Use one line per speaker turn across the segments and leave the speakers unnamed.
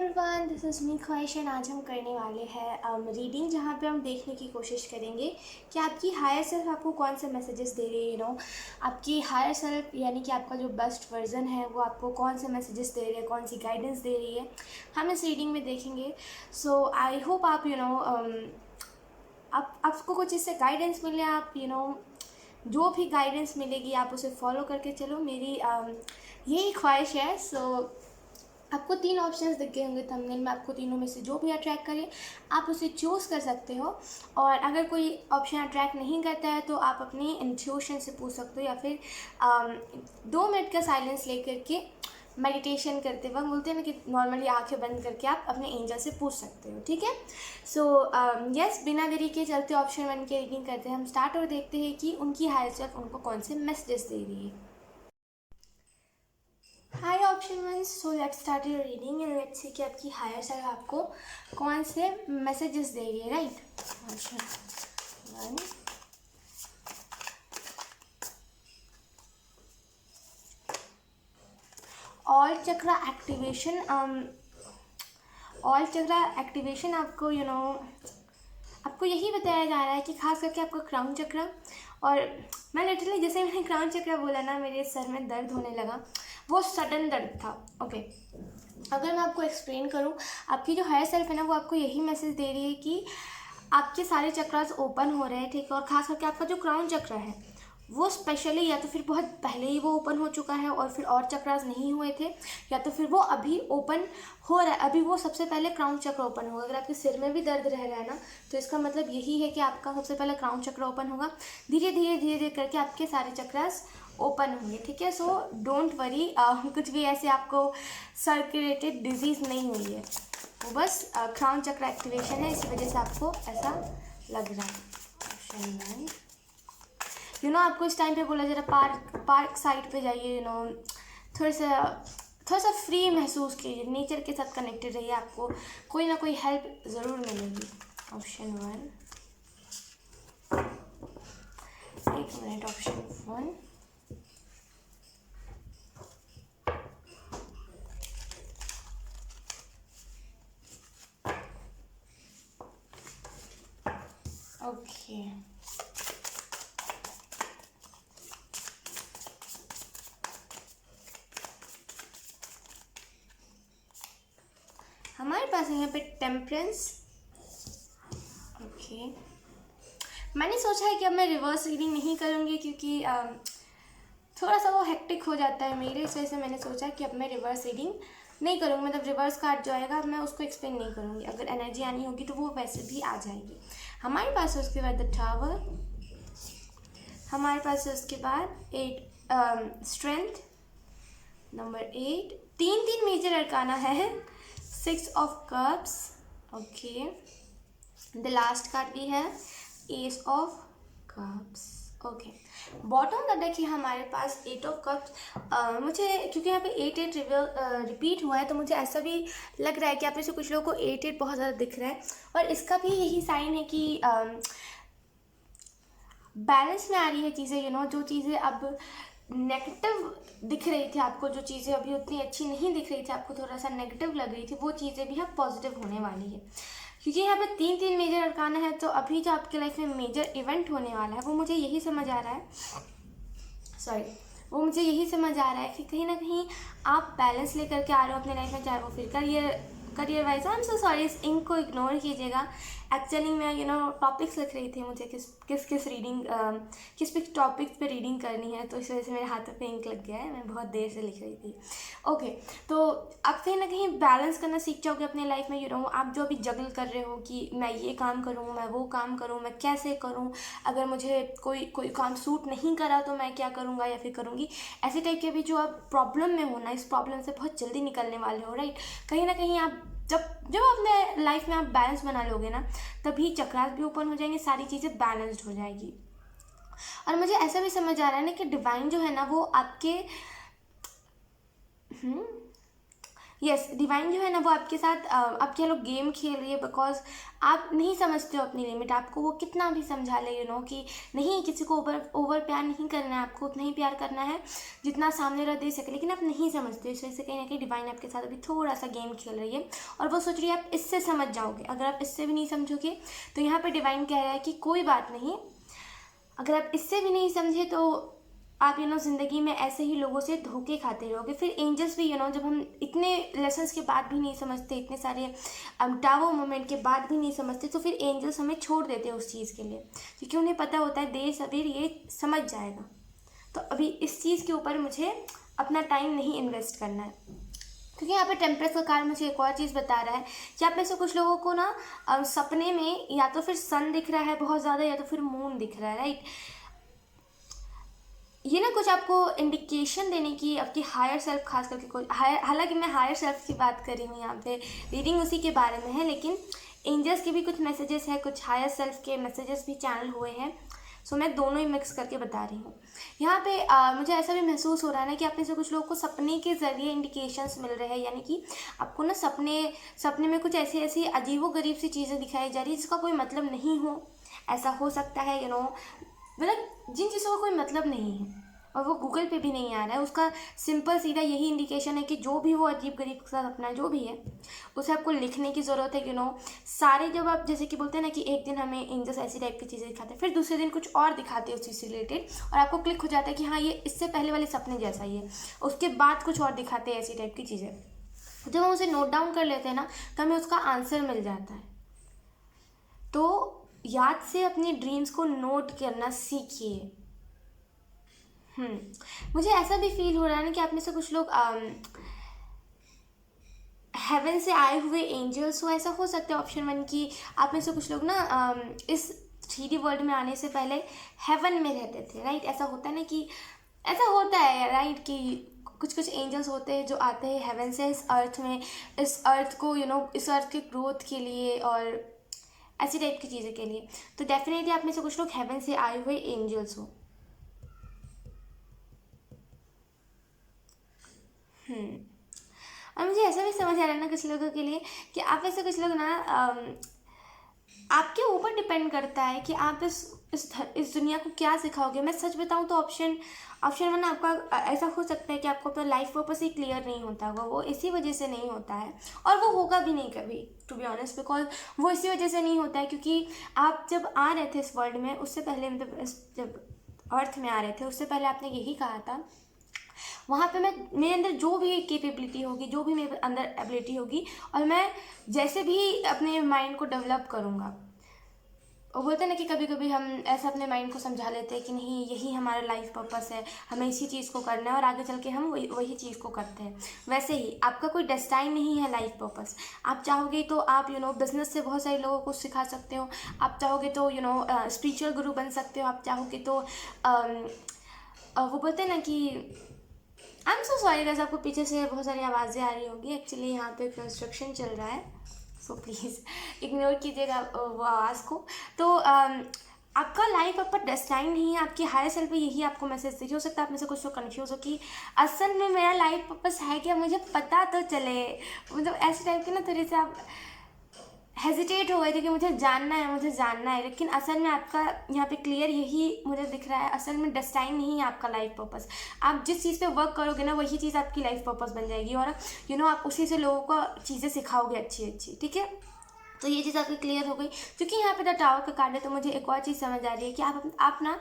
Everyone, this is me ख्वाहिश and आज हम करने वाले हैं रीडिंग, जहाँ पे हम देखने की कोशिश करेंगे कि आपकी हायर सेल्फ आपको कौन से मैसेजेस दे रही है। आपकी हायर सेल्फ यानी कि आपका जो बेस्ट वर्जन है वो आपको कौन से मैसेजेस दे रही है, कौन सी गाइडेंस दे रही है, हम इस रीडिंग में देखेंगे। सो आई होप आप आपको कुछ इससे गाइडेंस मिले। आप जो भी गाइडेंस मिलेगी आप उसे फॉलो करके चलो, मेरी यही ख्वाहिश है। सो आपको 3 ऑप्शंस दिख गए होंगे थंबनेल में, आपको तीनों में से जो भी अट्रैक्ट करे आप उसे चूज़ कर सकते हो। और अगर कोई ऑप्शन अट्रैक्ट नहीं करता है तो आप अपनी इंट्यूशन से पूछ सकते हो, या फिर 2 मिनट का साइलेंस लेकर के मेडिटेशन करते वक्त, बोलते हैं ना कि नॉर्मली आंखें बंद करके आप अपने एंजल से पूछ सकते हो। ठीक है, सो यस, बिना देरी के चलते ऑप्शन 1 की रीडिंग करते हैं हम स्टार्ट, और देखते हैं कि उनकी हायर सेल्फ उनको कौन से मैसेजेस दे रही है। Hi option 1, so let's start your reading and let's see कि आपकी हायर सेल्फ आपको कौन से मैसेजेस दे रही है। राइट, ऑप्शन 1, ऑल चक्रा एक्टिवेशन। ऑल चक्रा एक्टिवेशन आपको आपको यही बताया जा रहा है कि खास करके आपका क्राउन चक्रा, और मैं लिटरली जैसे मैंने क्राउन चक्रा बोला ना, मेरे सर में दर्द होने लगा। वो सडन दर्द था। ओके, अगर मैं आपको एक्सप्लेन करूँ, आपकी जो हायर सेल्फ है ना वो आपको यही मैसेज दे रही है कि आपके सारे चक्रास ओपन हो रहे हैं। ठीक है, और ख़ास करके आपका जो क्राउन चक्र है वो स्पेशली या तो फिर बहुत पहले ही वो ओपन हो चुका है और फिर और चक्रास नहीं हुए थे, या तो फिर वो अभी ओपन हो रहा है। अभी वो सबसे पहले क्राउन चक्र ओपन होगा। अगर आपके सिर में भी दर्द रह रहा है ना, तो इसका मतलब यही है कि आपका सबसे पहले क्राउन चक्र ओपन होगा। धीरे धीरे धीरे धीरे करके आपके सारे चक्रास ओपन होंगे। ठीक है, सो डोंट वरी, कुछ भी ऐसे आपको सर्कुलेटेड डिजीज़ नहीं हुई है, वो बस क्राउन चक्र एक्टिवेशन है, इसी वजह से आपको ऐसा लग रहा है। ऑप्शन 1, आपको इस टाइम पे बोला जरा पार्क साइड पे जाइए। थोड़ा सा फ्री महसूस कीजिए, नेचर के साथ कनेक्टेड रहिए, आपको कोई ना कोई हेल्प ज़रूर मिलेगी। ऑप्शन 1, एक मिनट, ऑप्शन 1, ओके। हमारे पास है यहाँ पे टेम्परेंस। ओके, मैंने सोचा है कि अब मैं रिवर्स रीडिंग नहीं करूँगी, क्योंकि थोड़ा सा वो हेक्टिक हो जाता है मेरे, इस वजह से मैंने सोचा कि अब मैं रिवर्स रीडिंग नहीं करूँगी। मतलब रिवर्स कार्ड जो आएगा मैं उसको एक्सप्लेन नहीं करूँगी, अगर एनर्जी आनी होगी तो वो वैसे भी आ जाएगी। हमारे पास है उसके बाद द टावर, हमारे पास है उसके बाद 8 स्ट्रेंथ, नंबर 8, 3 मेजर अरकाना है, 6 of cups. Okay, the last card भी है S of cups. Okay, bottom का देखिए हमारे पास 8 ऑफ कप्स। मुझे क्योंकि यहाँ पे 8 रिपीट हुआ है, तो मुझे ऐसा भी लग रहा है कि आप में से कुछ लोगों को 8 बहुत ज़्यादा दिख रहा है, और इसका भी यही साइन है कि बैलेंस में आ रही है चीज़ें। जो चीज़ें अब नेगेटिव दिख रही थी आपको, जो चीज़ें अभी उतनी अच्छी नहीं दिख रही थी, आपको थोड़ा सा नेगेटिव लग रही थी, वो चीज़ें भी अब पॉजिटिव होने वाली है। क्योंकि यहाँ पे 3 मेजर अरकाना है, तो अभी जो आपके लाइफ में मेजर इवेंट होने वाला है वो मुझे यही समझ आ रहा है, वो मुझे यही समझ आ रहा है कि कहीं ना कहीं आप बैलेंस लेकर के आ रहे हो अपने लाइफ में, चाहे वो फिर career wise. I am so sorry, इस इंक को इग्नोर कीजिएगा। एक्चुअली मैं टॉपिक्स लिख रही थी, मुझे किस रीडिंग किस टॉपिक्स पे रीडिंग करनी है, तो इस वजह से मेरे हाथों पे इंक लग गया है, मैं बहुत देर से लिख रही थी। ओके, तो आप कहीं ना कहीं बैलेंस करना सीख जाओगे अपने लाइफ में। आप जो अभी जगल कर रहे हो कि मैं ये काम करूँ, मैं वो काम करूँ, मैं कैसे करूँ, अगर मुझे कोई काम सूट नहीं करा तो मैं क्या करूँगा या फिर करूँगी, ऐसे टाइप के भी जो आप प्रॉब्लम में हो ना, इस प्रॉब्लम से बहुत जल्दी निकलने वाले हो। राइट, कहीं ना कहीं आप जब अपने लाइफ में आप बैलेंस बना लोगे ना, तभी चक्रास भी ओपन हो जाएंगे, सारी चीज़ें बैलेंस्ड हो जाएगी। और मुझे ऐसा भी समझ आ रहा है ना कि डिवाइन जो है ना वो आपके यस, डिवाइन जो है ना वो आपके साथ आप कह लो गेम खेल रही है, बिकॉज आप नहीं समझते हो अपनी लिमिट। आपको वो कितना भी समझा ले कि नहीं, किसी को ओवर ओवर प्यार नहीं करना है, आपको उतना ही प्यार करना है जितना सामने वाला दे सके, लेकिन आप नहीं समझते। इस वजह से कहीं ना कहीं डिवाइन आपके साथ अभी थोड़ा सा गेम खेल रही है, और वो सोच रही है आप इससे समझ जाओगे। अगर आप इससे भी नहीं समझोगे तो यहाँ पर डिवाइन कह रहा है कि कोई बात नहीं, अगर आप इससे भी नहीं समझे तो आप ज़िंदगी में ऐसे ही लोगों से धोखे खाते रहोगे। फिर एंजल्स भी जब हम इतने लेसन्स के बाद भी नहीं समझते, इतने सारे टावो मोमेंट के बाद भी नहीं समझते, तो फिर एंजल्स हमें छोड़ देते हैं उस चीज़ के लिए, क्योंकि उन्हें पता होता है देर सवेर ये समझ जाएगा। तो अभी इस चीज़ के ऊपर मुझे अपना टाइम नहीं इन्वेस्ट करना है, क्योंकि यहाँ पे टेम्परेस का कार्ड मुझे एक और चीज़ बता रहा है कि आप में से कुछ लोगों को ना सपने में या तो फिर सन दिख रहा है बहुत ज़्यादा, या तो फिर मून दिख रहा है, राइट। ये ना कुछ आपको इंडिकेशन देने की आपकी हायर सेल्फ, खास करके कोई हालांकि मैं हायर सेल्फ की बात कर रही हूँ यहाँ पे, रीडिंग उसी के बारे में है, लेकिन एंजल्स के भी कुछ मैसेजेस हैं, कुछ हायर सेल्फ के मैसेजेस भी चैनल हुए हैं। सो मैं दोनों ही मिक्स करके बता रही हूँ यहाँ पे। मुझे ऐसा भी महसूस हो रहा है ना कि आप में से कुछ लोगों को सपने के ज़रिए इंडिकेशंस मिल रहे हैं, यानी कि आपको ना सपने में कुछ ऐसी अजीबोगरीब सी चीज़ें दिखाई जा रही है जिसका कोई मतलब नहीं हो। ऐसा हो सकता है मतलब जिन चीज़ों का कोई मतलब नहीं है और वो गूगल पे भी नहीं आ रहा है, उसका सिंपल सीधा यही इंडिकेशन है कि जो भी वो अजीब गरीब सा सपना जो भी है उसे आपको लिखने की ज़रूरत है। सारे जब आप जैसे कि बोलते हैं ना कि एक दिन हमें एंजल्स ऐसी टाइप की चीज़ें दिखाते हैं, फिर दूसरे दिन कुछ और दिखाते हैं उस चीज़ से रिलेटेड, और आपको क्लिक हो जाता है कि हाँ ये इससे पहले वाले सपने जैसा ही है, उसके बाद कुछ और दिखाते हैं ऐसी टाइप की चीज़ें। जब हम उसे नोट डाउन कर लेते हैं ना तो हमें उसका आंसर मिल जाता है। तो याद से अपने ड्रीम्स को नोट करना सीखिए। मुझे ऐसा भी फील हो रहा है ना कि आप में से कुछ लोग हेवन से आए हुए एंजल्स हो। ऐसा हो सकता है ऑप्शन 1 की आप में से कुछ लोग ना इस 3D वर्ल्ड में आने से पहले हेवन में रहते थे, राइट। ऐसा होता है ना कि ऐसा होता है, राइट, कि कुछ एंजल्स होते हैं जो आते हैं हेवन से इस अर्थ में, इस अर्थ को इस अर्थ के ग्रोथ के लिए और ऐसी टाइप की चीज़ें के लिए। तो डेफिनेटली आप में से कुछ लोग हेवन से आए हुए एंजल्स हो। और मुझे ऐसा भी समझ आ रहा है ना कुछ लोगों के लिए कि आप ऐसे कुछ लोग ना आपके ऊपर डिपेंड करता है कि आप इस दुनिया को क्या सिखाओगे। मैं सच बताऊं तो ऑप्शन 1 आपका ऐसा हो सकता है कि आपको अपना लाइफ पर्पस ही क्लियर नहीं होता होगा। वो इसी वजह से नहीं होता है और वो होगा भी नहीं कभी, टू बी ऑनेस्ट, बिकॉज वो इसी वजह से नहीं होता है क्योंकि आप जब आ रहे थे इस वर्ल्ड में, उससे पहले मतलब जब अर्थ में आ रहे थे उससे पहले आपने यही कहा था वहाँ पे मेरे अंदर जो भी कैपेबिलिटी होगी, जो भी मेरे अंदर एबिलिटी होगी, और मैं जैसे भी अपने माइंड को डेवलप करूँगा। और बोलते हैं ना कि कभी कभी हम ऐसा अपने माइंड को समझा लेते हैं कि नहीं यही हमारा लाइफ पर्पस है, हमें इसी चीज़ को करना है और आगे चल के हम वही चीज़ को करते हैं। वैसे ही आपका कोई डेस्टाइन नहीं है लाइफ पर्पस। आप चाहोगे तो आप बिजनेस से बहुत सारे लोगों को सिखा सकते हो, आप चाहोगे तो स्पिरिचुअल गुरु बन सकते हो, आप चाहोगे तो वो बोलते हैं ना कि I am so sorry guys, आपको पीछे से बहुत सारी आवाज़ें आ रही होंगी। एक्चुअली यहाँ पे कंस्ट्रक्शन चल रहा है, सो प्लीज़ इग्नोर कीजिएगा वो आवाज़ को। तो आपका लाइफ आप पर डेस्टाइन नहीं है, आपकी हायर सेल्फ पे यही आपको मैसेज दे। हो सकता है आप में से कुछ लोग कन्फ्यूज़ हो कि असल में मेरा लाइफ पर्पस है क्या, मुझे पता तो चले। मतलब ऐसे टाइप के ना थोड़े से आप हेजिटेट हो गए थे कि मुझे जानना है, लेकिन असल में आपका यहाँ पे क्लियर यही मुझे दिख रहा है, असल में डेस्टाइन नहीं है आपका लाइफ पर्पस। आप जिस चीज़ पे वर्क करोगे ना वही चीज़ आपकी लाइफ पर्पस बन जाएगी और आप उसी से लोगों को चीज़ें सिखाओगे अच्छी, ठीक है। तो ये चीज़ आपकी क्लियर हो गई। क्योंकि यहाँ पे द टावर का कार्ड है तो मुझे एक और चीज़ समझ आ रही है कि आप ना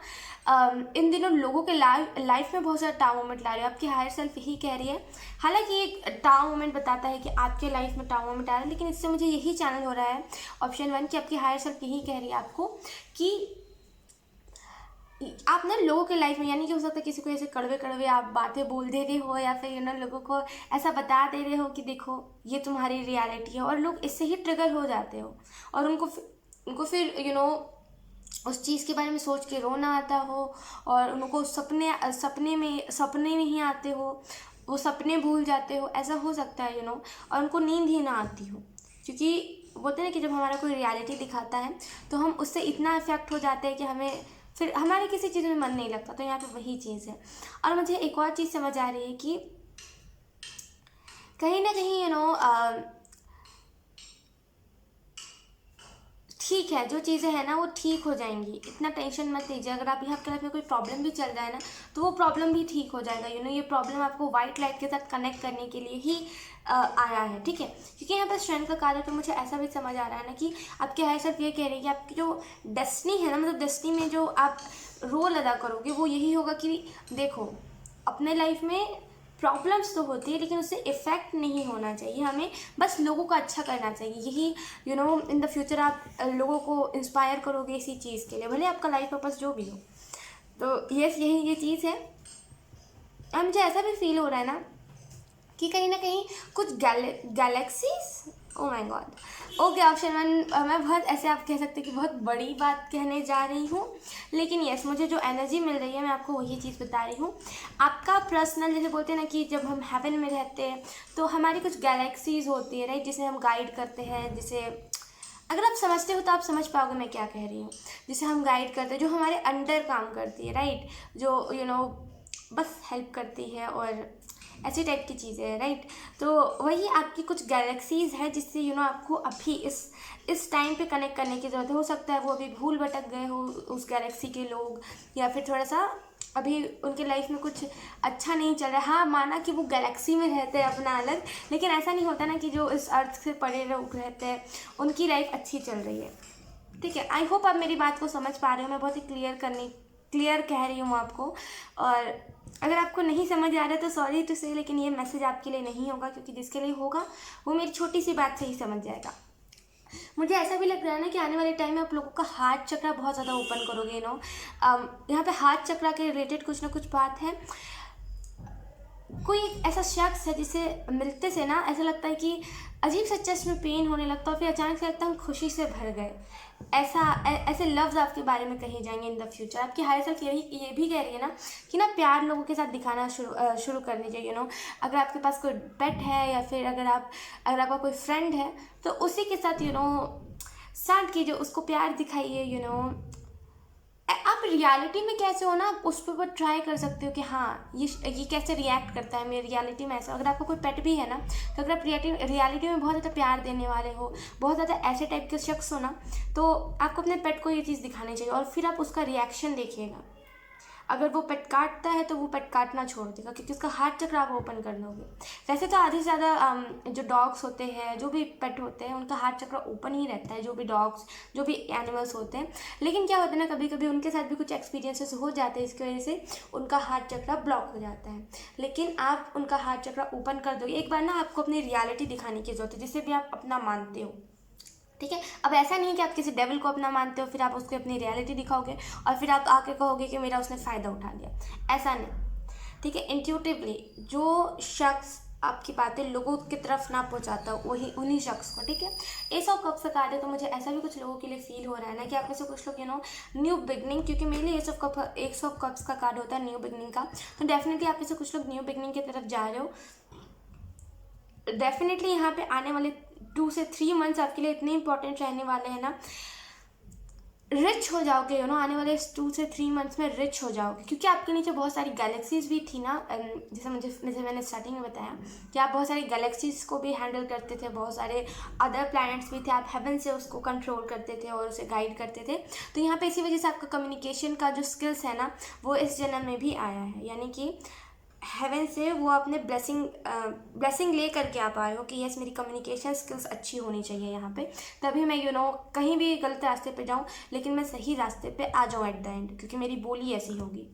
इन दिनों लोगों के लाइफ में बहुत सारा टाव मोमेंट ला रहे हो। आपकी हायर सेल्फ यही कह रही है, हालांकि एक टाव मोमेंट बताता है कि आपके लाइफ में टाव मोमेंट आ रहा है, लेकिन इससे मुझे यही चैनल हो रहा है ऑप्शन 1 कि आपकी हायर सेल्फ यही कह रही है आपको कि आप ना लोगों के लाइफ में, यानी कि हो सकता है किसी को ऐसे कड़वे आप बातें बोल दे रहे हो या फिर लोगों को ऐसा बता दे रहे हो कि देखो ये तुम्हारी रियलिटी है, और लोग इससे ही ट्रिगर हो जाते हो और उनको फिर उस चीज़ के बारे में सोच के रोना आता हो और उनको सपने में ही आते हो, वो सपने भूल जाते हो। ऐसा हो सकता है और उनको नींद ही ना आती हो, क्योंकि बोलते हैं कि जब हमारा कोई रियलिटी दिखाता है तो हम उससे इतना इफेक्ट हो जाते हैं कि हमें फिर हमारे किसी चीज़ में मन नहीं लगता। तो यहाँ पे वही चीज़ है। और मुझे एक और चीज़ समझ आ रही है कि कहीं ना कहीं ठीक है, जो चीज़ें हैं ना वो ठीक हो जाएंगी, इतना टेंशन मत लीजिए। अगर आप आपके लाइफ में कोई प्रॉब्लम भी चल रहा है ना, तो वो प्रॉब्लम भी ठीक हो जाएगा। ये प्रॉब्लम आपको वाइट लाइट के साथ कनेक्ट करने के लिए ही आया है, ठीक है। क्योंकि यहाँ पर स्ट्रेंथ का कार्य तो मुझे ऐसा भी समझ आ रहा है ना कि आपके हायर सेल्फ ये कह रही है कि आपकी जो डेस्टिनी है ना, मतलब डेस्टिनी में जो आप रोल अदा करोगे वो यही होगा कि देखो, अपने लाइफ में प्रॉब्लम्स तो होती है लेकिन उससे इफ़ेक्ट नहीं होना चाहिए, हमें बस लोगों का अच्छा करना चाहिए। यही इन द फ्यूचर आप लोगों को इंस्पायर करोगे इसी चीज़ के लिए, भले आपका लाइफ पर्पस जो भी हो। तो यस, यही ये चीज़ है। और मुझे ऐसा भी फील हो रहा है ना कि कहीं ना कहीं कुछ galaxies, O my God, okay option one, मैं बहुत ऐसे आप कह सकते हैं कि बहुत बड़ी बात कहने जा रही हूँ, लेकिन यस, मुझे जो एनर्जी मिल रही है मैं आपको वही चीज़ बता रही हूँ। आपका पर्सनल, जैसे बोलते हैं ना कि जब हम हेवन में रहते हैं तो हमारी कुछ गैलेक्सीज होती है, राइट, जिसे हम गाइड करते हैं, जिसे अगर आप समझते हो तो आप समझ पाओगे मैं क्या कह रही हूँ। जिसे हम गाइड करते हैं, जो हमारे अंडर काम करती है, राइट, जो बस हेल्प करती है और ऐसी टाइप की चीज़ें हैं, राइट। तो वही आपकी कुछ गैलेक्सीज है जिससे आपको अभी इस टाइम पे कनेक्ट करने की ज़रूरत है। हो सकता है वो अभी भूल भटक गए हो उस गैलेक्सी के लोग, या फिर थोड़ा सा अभी उनके लाइफ में कुछ अच्छा नहीं चल रहा है। हाँ, माना कि वो गैलेक्सी में रहते हैं अपना अलग, लेकिन ऐसा नहीं होता ना कि जो इस अर्थ से परे लोग रहते हैं उनकी लाइफ अच्छी चल रही है, ठीक है। आई होप आप मेरी बात को समझ पा रहे हो। मैं बहुत ही क्लियर कह रही हूँ आपको। और अगर आपको नहीं समझ आ रहा है तो सॉरी टू से, लेकिन ये मैसेज आपके लिए नहीं होगा, क्योंकि जिसके लिए होगा वो मेरी छोटी सी बात से ही समझ जाएगा। मुझे ऐसा भी लग रहा है ना कि आने वाले टाइम में आप लोगों का हार्ट चक्र बहुत ज़्यादा ओपन करोगे। यहाँ पे हार्ट चक्र के रिलेटेड कुछ ना कुछ बात है। कोई एक ऐसा शख्स है जिसे मिलते से ना ऐसा लगता है कि अजीब सा चेस्ट में पेन होने लगता है, फिर अचानक से लगता है हम खुशी से भर गए। ऐसे लफ्ज़ आपके बारे में कहे जाएंगे इन द फ्यूचर। आपकी हायर सेल्फ ये भी कह रही है ना कि प्यार लोगों के साथ दिखाना शुरू करनी चाहिए। अगर आपके पास कोई पेट है या फिर अगर आपका कोई फ्रेंड है तो उसी के साथ स्टार्ट कीजिए, उसको प्यार दिखाइए। आप रियलिटी में कैसे हो ना, आप उस पर ट्राई कर सकते हो कि हाँ ये कैसे रिएक्ट करता है मेरी रियलिटी में ऐसा। अगर आपको कोई पेट भी है ना, तो अगर आप रियलिटी में बहुत ज़्यादा प्यार देने वाले हो, बहुत ज़्यादा ऐसे टाइप के शख्स हो ना, तो आपको अपने पेट को ये चीज़ दिखानी चाहिए और फिर आप उसका रिएक्शन देखिएगा। अगर वो पेट काटता है तो वो पेट काटना छोड़ देगा, क्योंकि उसका हार्ट चक्र आप ओपन कर लोगे। वैसे तो आधे से ज़्यादा जो डॉग्स होते हैं, जो भी पेट होते हैं, उनका हार्ट चक्र ओपन ही रहता है, जो भी डॉग्स, जो भी एनिमल्स होते हैं। लेकिन क्या होता है ना, कभी कभी उनके साथ भी कुछ एक्सपीरियंसेस हो जाते हैं, इसकी वजह से उनका हार्ट चक्र ब्लॉक हो जाता है। लेकिन आप उनका हार्ट चक्र ओपन कर दोगे एक बार ना, आपको अपनी रियलिटी दिखाने की जरूरत है, जिसे भी आप अपना मानते हो, ठीक है। अब ऐसा नहीं है कि आप किसी डेविल को अपना मानते हो फिर आप उसको अपनी रियलिटी दिखाओगे और फिर आप आके कहोगे कि मेरा उसने फ़ायदा उठा लिया, ऐसा नहीं, ठीक है। इंट्यूटिवली जो शख्स आपकी बातें लोगों की तरफ ना पहुंचाता हो वही उन्हीं शख्स को, ठीक है। एस ऑफ कप्स का कार्ड है, तो मुझे ऐसा भी कुछ लोगों के लिए फील हो रहा है ना कि आप में से कुछ लोग न्यू बिगनिंग, क्योंकि मेरे लिए एस ऑफ कप्स का कार्ड होता है न्यू बिगनिंग का, तो डेफिनेटली आप में से कुछ लोग न्यू बिगनिंग की तरफ जा रहे हो। डेफिनेटली यहाँ पे आने वाले 2 से 3 मंथ्स आपके लिए इतने इंपॉर्टेंट रहने वाले हैं ना, रिच हो जाओगे। आने वाले 2 से 3 मंथ्स में रिच हो जाओगे, क्योंकि आपके नीचे बहुत सारी गैलेक्सीज भी थी ना, जैसे मैंने स्टार्टिंग में बताया कि आप बहुत सारी गैलेक्सीज को भी हैंडल करते थे, बहुत सारे अदर प्लैनेट्स भी थे, आप हेवन से उसको कंट्रोल करते थे और उसे गाइड करते थे। तो यहाँ पे इसी वजह से आपका कम्युनिकेशन का जो स्किल्स है ना, वो इस जन्म में भी आया है, यानी कि हेवन से वो अपने ब्लेसिंग ले करके आप आए हो कि यस मेरी कम्युनिकेशन स्किल्स अच्छी होनी चाहिए यहाँ पे, तभी मैं कहीं भी गलत रास्ते पे जाऊँ लेकिन मैं सही रास्ते पे आ जाऊँ एट द एंड, क्योंकि मेरी बोली ऐसी होगी।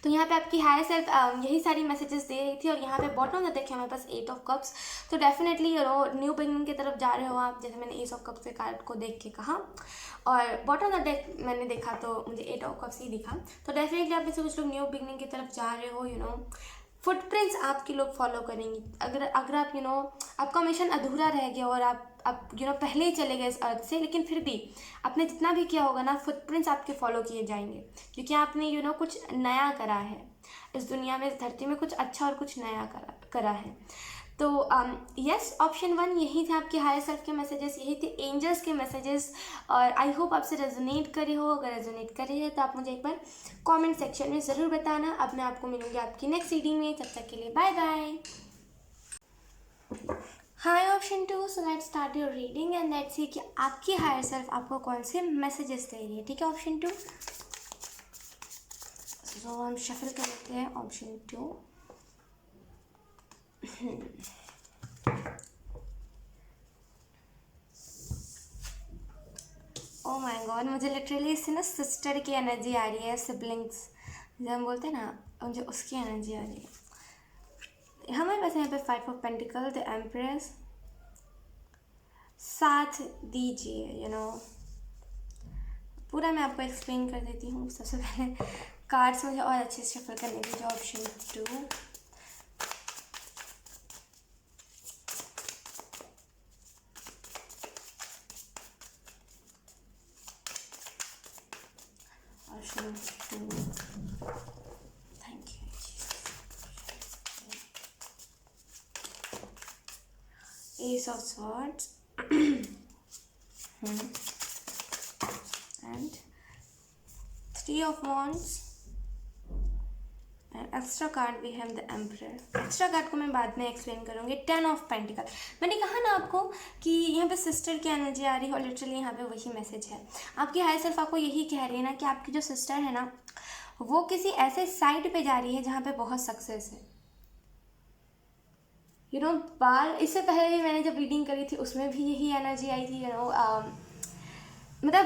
तो यहाँ पे आपकी हायर सेल्फ यही सारी मैसेजेस दे रही थी। और यहाँ पे बॉटम में देखिए हमारे पास 8 ऑफ कप्स, तो डेफिनेटली न्यू बिगिनिंग की तरफ जा रहे हो आप, जैसे मैंने एस ऑफ कप्स के कार्ड को देख के कहा। और बॉटम ऑफ द डेक मैंने देखा तो मुझे 8 ऑफ कप्स ही दिखा। तो डेफिनेटली आप में से कुछ लोग न्यू बिगिनिंग की तरफ जा रहे हो। फुटप्रिंट्स आपके लोग फॉलो करेंगे। अगर आप आपका मिशन अधूरा रह गया और आप पहले ही चले गए इस अर्थ से, लेकिन फिर भी आपने जितना भी किया होगा ना, फुटप्रिंट्स आपके फॉलो किए जाएंगे, क्योंकि आपने कुछ नया करा है इस दुनिया में, इस धरती में कुछ अच्छा और कुछ नया करा है। तो यस, ऑप्शन 1 यही थे आपके हायर सेल्फ के मैसेजेस, यही थे एंजल्स के मैसेजेस। और आई होप आपसे रेजोनेट करे हो। अगर रेजोनेट करे है तो आप मुझे एक बार कमेंट सेक्शन में ज़रूर बताना। अब मैं आपको मिलूंगी आपकी नेक्स्ट रीडिंग में, तब तक के लिए bye bye. Hi option 2, so let's start your reading and let's see कि आपकी हायर सेल्फ आपको कौन से मैसेजेस दे रही है। ठीक है ऑप्शन 2, सो हम शफल कर लेते हैं ऑप्शन 2। ओ माय गॉड, मुझे लिटरली इससे ना सिस्टर की एनर्जी आ रही है, सिबलिंग्स जब हम बोलते हैं ना, मुझे उसकी एनर्जी आ रही है। हमारे पास यहाँ पे 5 ऑफ पेंटिकल, द एम्प्रेस, साथ दीजिए पूरा मैं आपको एक्सप्लेन कर देती हूँ। सबसे पहले कार्ड्स मुझे और अच्छे से शफल करने दीजिए। Option 2, thank you. S of swords and 3 of wands and extra card भी है द एम्परर। एक्स्ट्रा कार्ड को मैं बाद में एक्सप्लेन करूँगी। 10 ऑफ पेंटिकल। मैंने कहा ना आपको कि यहाँ पे सिस्टर की एनर्जी आ रही है और लिटरली यहाँ पे वही मैसेज है। आपकी हाई सेल्फ आपको यही कह रही है ना कि आपकी जो सिस्टर है ना, वो किसी ऐसे साइड पे जा रही है जहाँ पे बहुत सक्सेस है। बाल, इससे पहले भी मैंने जब रीडिंग करी थी उसमें भी यही एनर्जी आई थी। मतलब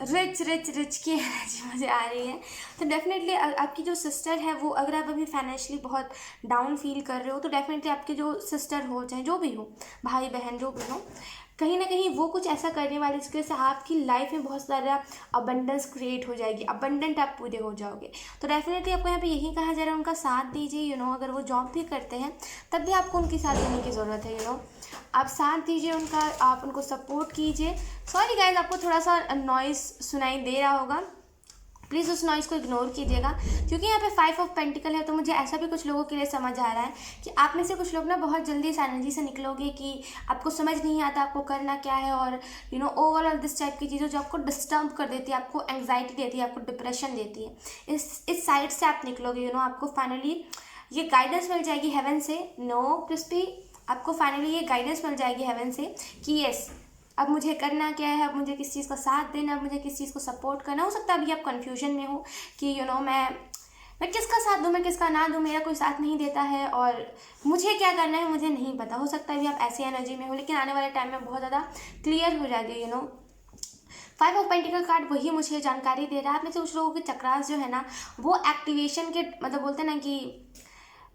रिच की एनर्जी मुझे आ रही है। तो डेफिनेटली आपकी जो सिस्टर है वो, अगर आप अभी फाइनेंशियली बहुत डाउन फील कर रहे हो तो डेफिनेटली आपके जो सिस्टर हो, चाहे जो भी हो, भाई बहन जो भी हो, कहीं ना कहीं वो कुछ ऐसा करने वाले जिसकी वजह से आपकी लाइफ में बहुत ज़्यादा अबंडेंस क्रिएट हो जाएगी, अबंडेंट आप पूरे हो जाओगे। तो डेफिनेटली आपको यहाँ पे यही कहा जा रहा है, उनका साथ दीजिए। अगर वो जॉब भी करते हैं तब भी आपको उनकी साथ देने की ज़रूरत है। आप साथ दीजिए उनका, आप उनको सपोर्ट कीजिए। सॉरी गाइज, आपको थोड़ा सा नॉइज़ सुनाई दे रहा होगा, प्लीज़ उस नॉइज़ को इग्नोर कीजिएगा, क्योंकि यहाँ पे 5 ऑफ पेंटिकल है। तो मुझे ऐसा भी कुछ लोगों के लिए समझ आ रहा है कि आप में से कुछ लोग ना बहुत जल्दी इस एनर्जी से निकलोगे कि आपको समझ नहीं आता आपको करना क्या है, और ओवरऑल दिस टाइप की चीज़ें जो आपको डिस्टर्ब कर देती है, आपको एंग्जाइटी देती है, आपको डिप्रेशन देती है, इस साइड से आप निकलोगे। आपको फाइनली ये गाइडेंस मिल जाएगी हेवन से। नो क्रिस्पी, आपको फाइनली ये गाइडेंस मिल जाएगी हेवन से कि यस, अब मुझे करना क्या है, अब मुझे किस चीज़ का साथ देना, अब मुझे किस चीज़ को सपोर्ट करना। हो सकता है अभी आप कन्फ्यूजन में हो कि मैं किसका साथ दूँ, मैं किसका ना दूँ, मेरा कोई साथ नहीं देता है और मुझे क्या करना है मुझे नहीं पता। हो सकता है अभी आप ऐसी एनर्जी में हो, लेकिन आने वाले टाइम में बहुत ज़्यादा क्लियर हो जाएगी। 5 ऑफ पेंटिकल कार्ड वही मुझे जानकारी दे रहा है। आप में से कुछ लोगों के चक्रास जो है ना, वो एक्टिवेशन के, मतलब बोलते हैं ना कि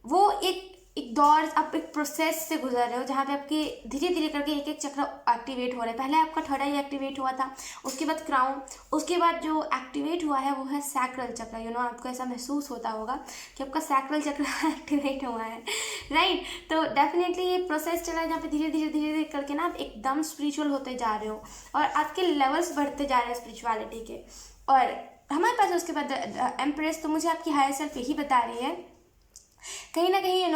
वो एक दौर, आप एक प्रोसेस से गुजर रहे हो जहाँ पे आपके धीरे धीरे करके एक एक चक्र एक्टिवेट हो रहा है। पहले आपका थर्ड आई एक्टिवेट हुआ था, उसके बाद क्राउन, उसके बाद जो एक्टिवेट हुआ है वो है सैक्रल चक्र। आपको ऐसा महसूस होता होगा कि आपका सैक्रल चक्र एक्टिवेट हुआ है, राइट। तो डेफिनेटली ये प्रोसेस चला है जहाँ पे धीरे धीरे करके ना आप एकदम स्पिरिचुअल होते जा रहे हो और आपके लेवल्स बढ़ते जा रहे हैं स्पिरिचुअलिटी के। और हमारे पास उसके बाद एम्प्रेस। तो मुझे आपकी हायर सेल्फ यही बता रही है कहीं ना कहीं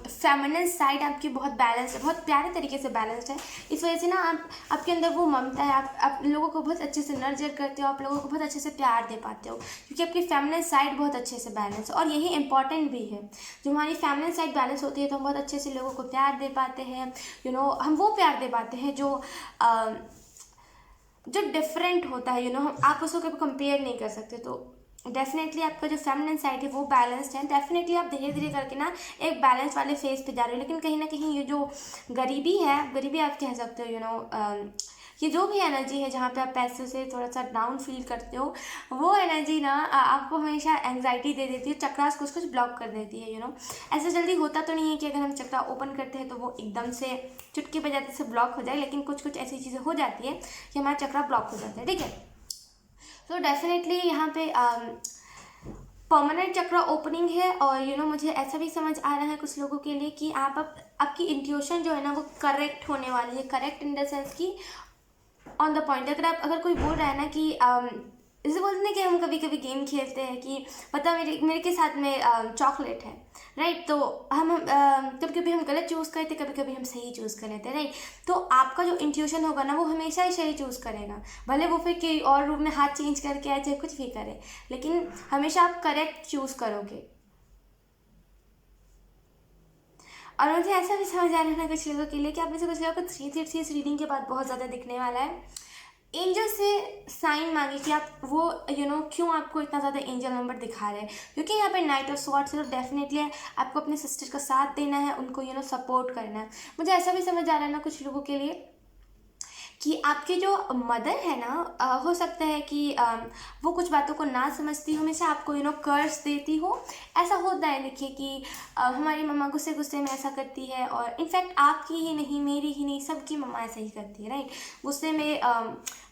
फेमिनिन साइड आपकी बहुत बैलेंस है, बहुत प्यारे तरीके से बैलेंस्ड है। इस वजह से ना आपके अंदर वो ममता है, आप लोगों को बहुत अच्छे से नर्चर करते हो, आप लोगों को बहुत अच्छे से प्यार दे पाते हो, क्योंकि आपकी फेमिनिन साइड बहुत अच्छे से बैलेंस है। और यही इंपॉर्टेंट भी है, जो हमारी फेमिनिन साइड बैलेंस होती है तो हम बहुत अच्छे से लोगों को प्यार दे पाते हैं। हम वो प्यार दे पाते हैं जो डिफरेंट होता है। हम आप उसको कभी कंपेयर नहीं कर सकते। तो डेफिनेटली आपका जो फेमिनिन साइड है वो बैलेंस्ड है। डेफिनेटली आप धीरे धीरे करके ना एक बैलेंस वाले फेज पे जा रहे हो, लेकिन कहीं ना कहीं ये जो गरीबी आप कह सकते हो। ये जो भी एनर्जी है जहाँ पे आप पैसे से थोड़ा सा डाउन फील करते हो, वो एनर्जी ना आपको हमेशा एंग्जाइटी दे देती है, चक्रास कुछ ब्लॉक कर देती है। ऐसे जल्दी होता तो नहीं है कि अगर हम चक्रा ओपन करते हैं तो वो एकदम से चुटकी बजाते से ब्लॉक हो जाए, लेकिन कुछ ऐसी चीज़ें हो जाती है कि हमारा चक्रा ब्लॉक हो जाता है, ठीक है। तो डेफिनेटली यहाँ पे परमानेंट चक्र ओपनिंग है। और मुझे ऐसा भी समझ आ रहा है कुछ लोगों के लिए कि आपकी इंट्यूशन जो है ना वो करेक्ट होने वाली है। करेक्ट इन द सेंस कि ऑन द पॉइंट। अगर कोई बोल रहा है ना कि जैसे बोलते हैं कि हम कभी कभी गेम खेलते हैं कि पता मेरे के साथ में चॉकलेट है, राइट। तो हम कभी कभी हम गलत चूज़ करते, कभी कभी हम सही चूज़ कर लेते हैं, राइट। तो आपका जो इंट्यूशन होगा ना वो हमेशा ही सही चूज़ करेगा, भले वो फिर कोई और रूम में हाथ चेंज करके आए, चाहे कुछ भी करे, लेकिन हमेशा आप करेक्ट चूज़ करोगे। और मुझे ऐसा भी समझ आ रहा है ना कुछ लोगों के लिए कि आप में से कुछ लोगों को 336 रीडिंग के बाद बहुत ज़्यादा दिखने वाला है। एंजल से साइन मांगे कि आप वो क्यों आपको इतना ज़्यादा एंजल नंबर दिखा रहे हैं, क्योंकि यहाँ पे नाइट ऑफ स्वॉर्ड्स है, तो डेफिनेटली आपको अपने सिस्टर का साथ देना है, उनको सपोर्ट करना है। मुझे ऐसा भी समझ आ रहा है ना कुछ लोगों के लिए कि आपकी जो मदर है ना, हो सकता है कि वो कुछ बातों को ना समझती हो, हमेशा आपको कर्स देती हो। ऐसा होता है देखिए कि हमारी मम्मा गुस्से गुस्से में ऐसा करती है, और इनफैक्ट आपकी ही नहीं, मेरी ही नहीं, सबकी मम्मा ऐसा ही करती है, राइट। गुस्से में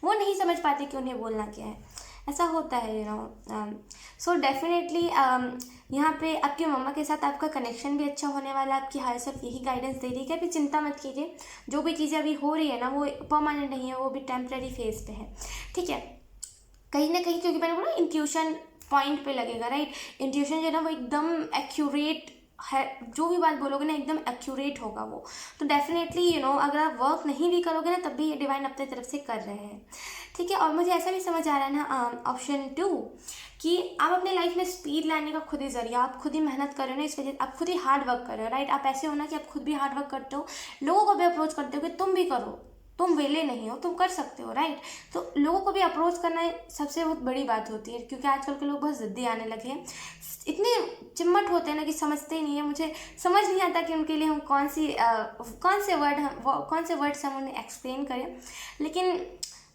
वो नहीं समझ पाती कि उन्हें बोलना क्या है, ऐसा होता है सो डेफिनेटली यहाँ पे आपकी मम्मा के साथ आपका कनेक्शन भी अच्छा होने वाला है। आपकी हायर सेल्फ यही गाइडेंस दे रही है कि अभी चिंता मत कीजिए, जो भी चीज़ें अभी हो रही है ना वो परमानेंट नहीं है, वो भी टेम्प्रेरी फेज पे है, ठीक है। कहीं ना कहीं क्योंकि मैंने बोला इंट्यूशन पॉइंट पे लगेगा, राइट। इंट्यूशन जो है ना वो एकदम एक्यूरेट है, जो भी बात बोलोगे ना एकदम एक्यूरेट होगा वो। तो डेफिनेटली अगर आप वर्क नहीं भी करोगे ना तब भी ये डिवाइन अपने तरफ से कर रहे हैं, ठीक है। और मुझे ऐसा भी समझ आ रहा है ना ऑप्शन 2 कि आप अपने लाइफ में स्पीड लाने का खुद ही जरिया, आप खुद ही मेहनत कर रहे हो ना, इस वजह आप खुद ही हार्ड वर्क कर रहे हो, राइट। आप ऐसे हो ना कि आप खुद भी हार्ड वर्क करते हो, लोगों को भी अप्रोच करते हो कि तुम भी करो, तुम वेले नहीं हो, तुम कर सकते हो, राइट। तो लोगों को भी अप्रोच करना सबसे बहुत बड़ी बात होती है, क्योंकि आजकल के लोग बहुत ज़िद्दी आने लगे हैं, इतने चिम्मट होते हैं ना कि समझते ही नहीं है। मुझे समझ नहीं आता कि उनके लिए हम कौन से वर्ड्स हम उन्हें एक्सप्लेन करें, लेकिन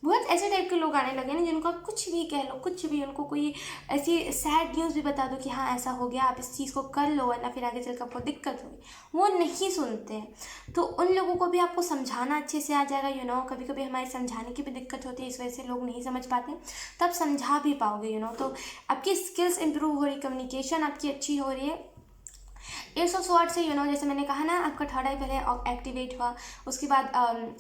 बहुत ऐसे टाइप के लोग आने लगे ना जिनको आप कुछ भी कह लो, कुछ भी, उनको कोई ऐसी सैड न्यूज़ भी बता दो कि हाँ ऐसा हो गया, आप इस चीज़ को कर लो वरना फिर आगे चलकर आपको दिक्कत होगी, वो नहीं सुनते हैं। तो उन लोगों को भी आपको समझाना अच्छे से आ जाएगा। कभी कभी हमारे समझाने की भी दिक्कत होती है, इस वजह से लोग नहीं समझ पाते, तब समझा भी पाओगे। तो आपकी स्किल्स इंप्रूव हो रही, कम्युनिकेशन आपकी अच्छी हो रही है। एस ऑफ स्वॉर्ड्स से जैसे मैंने कहा ना, आपका थर्ड आई पहले एक्टिवेट हुआ, उसके बाद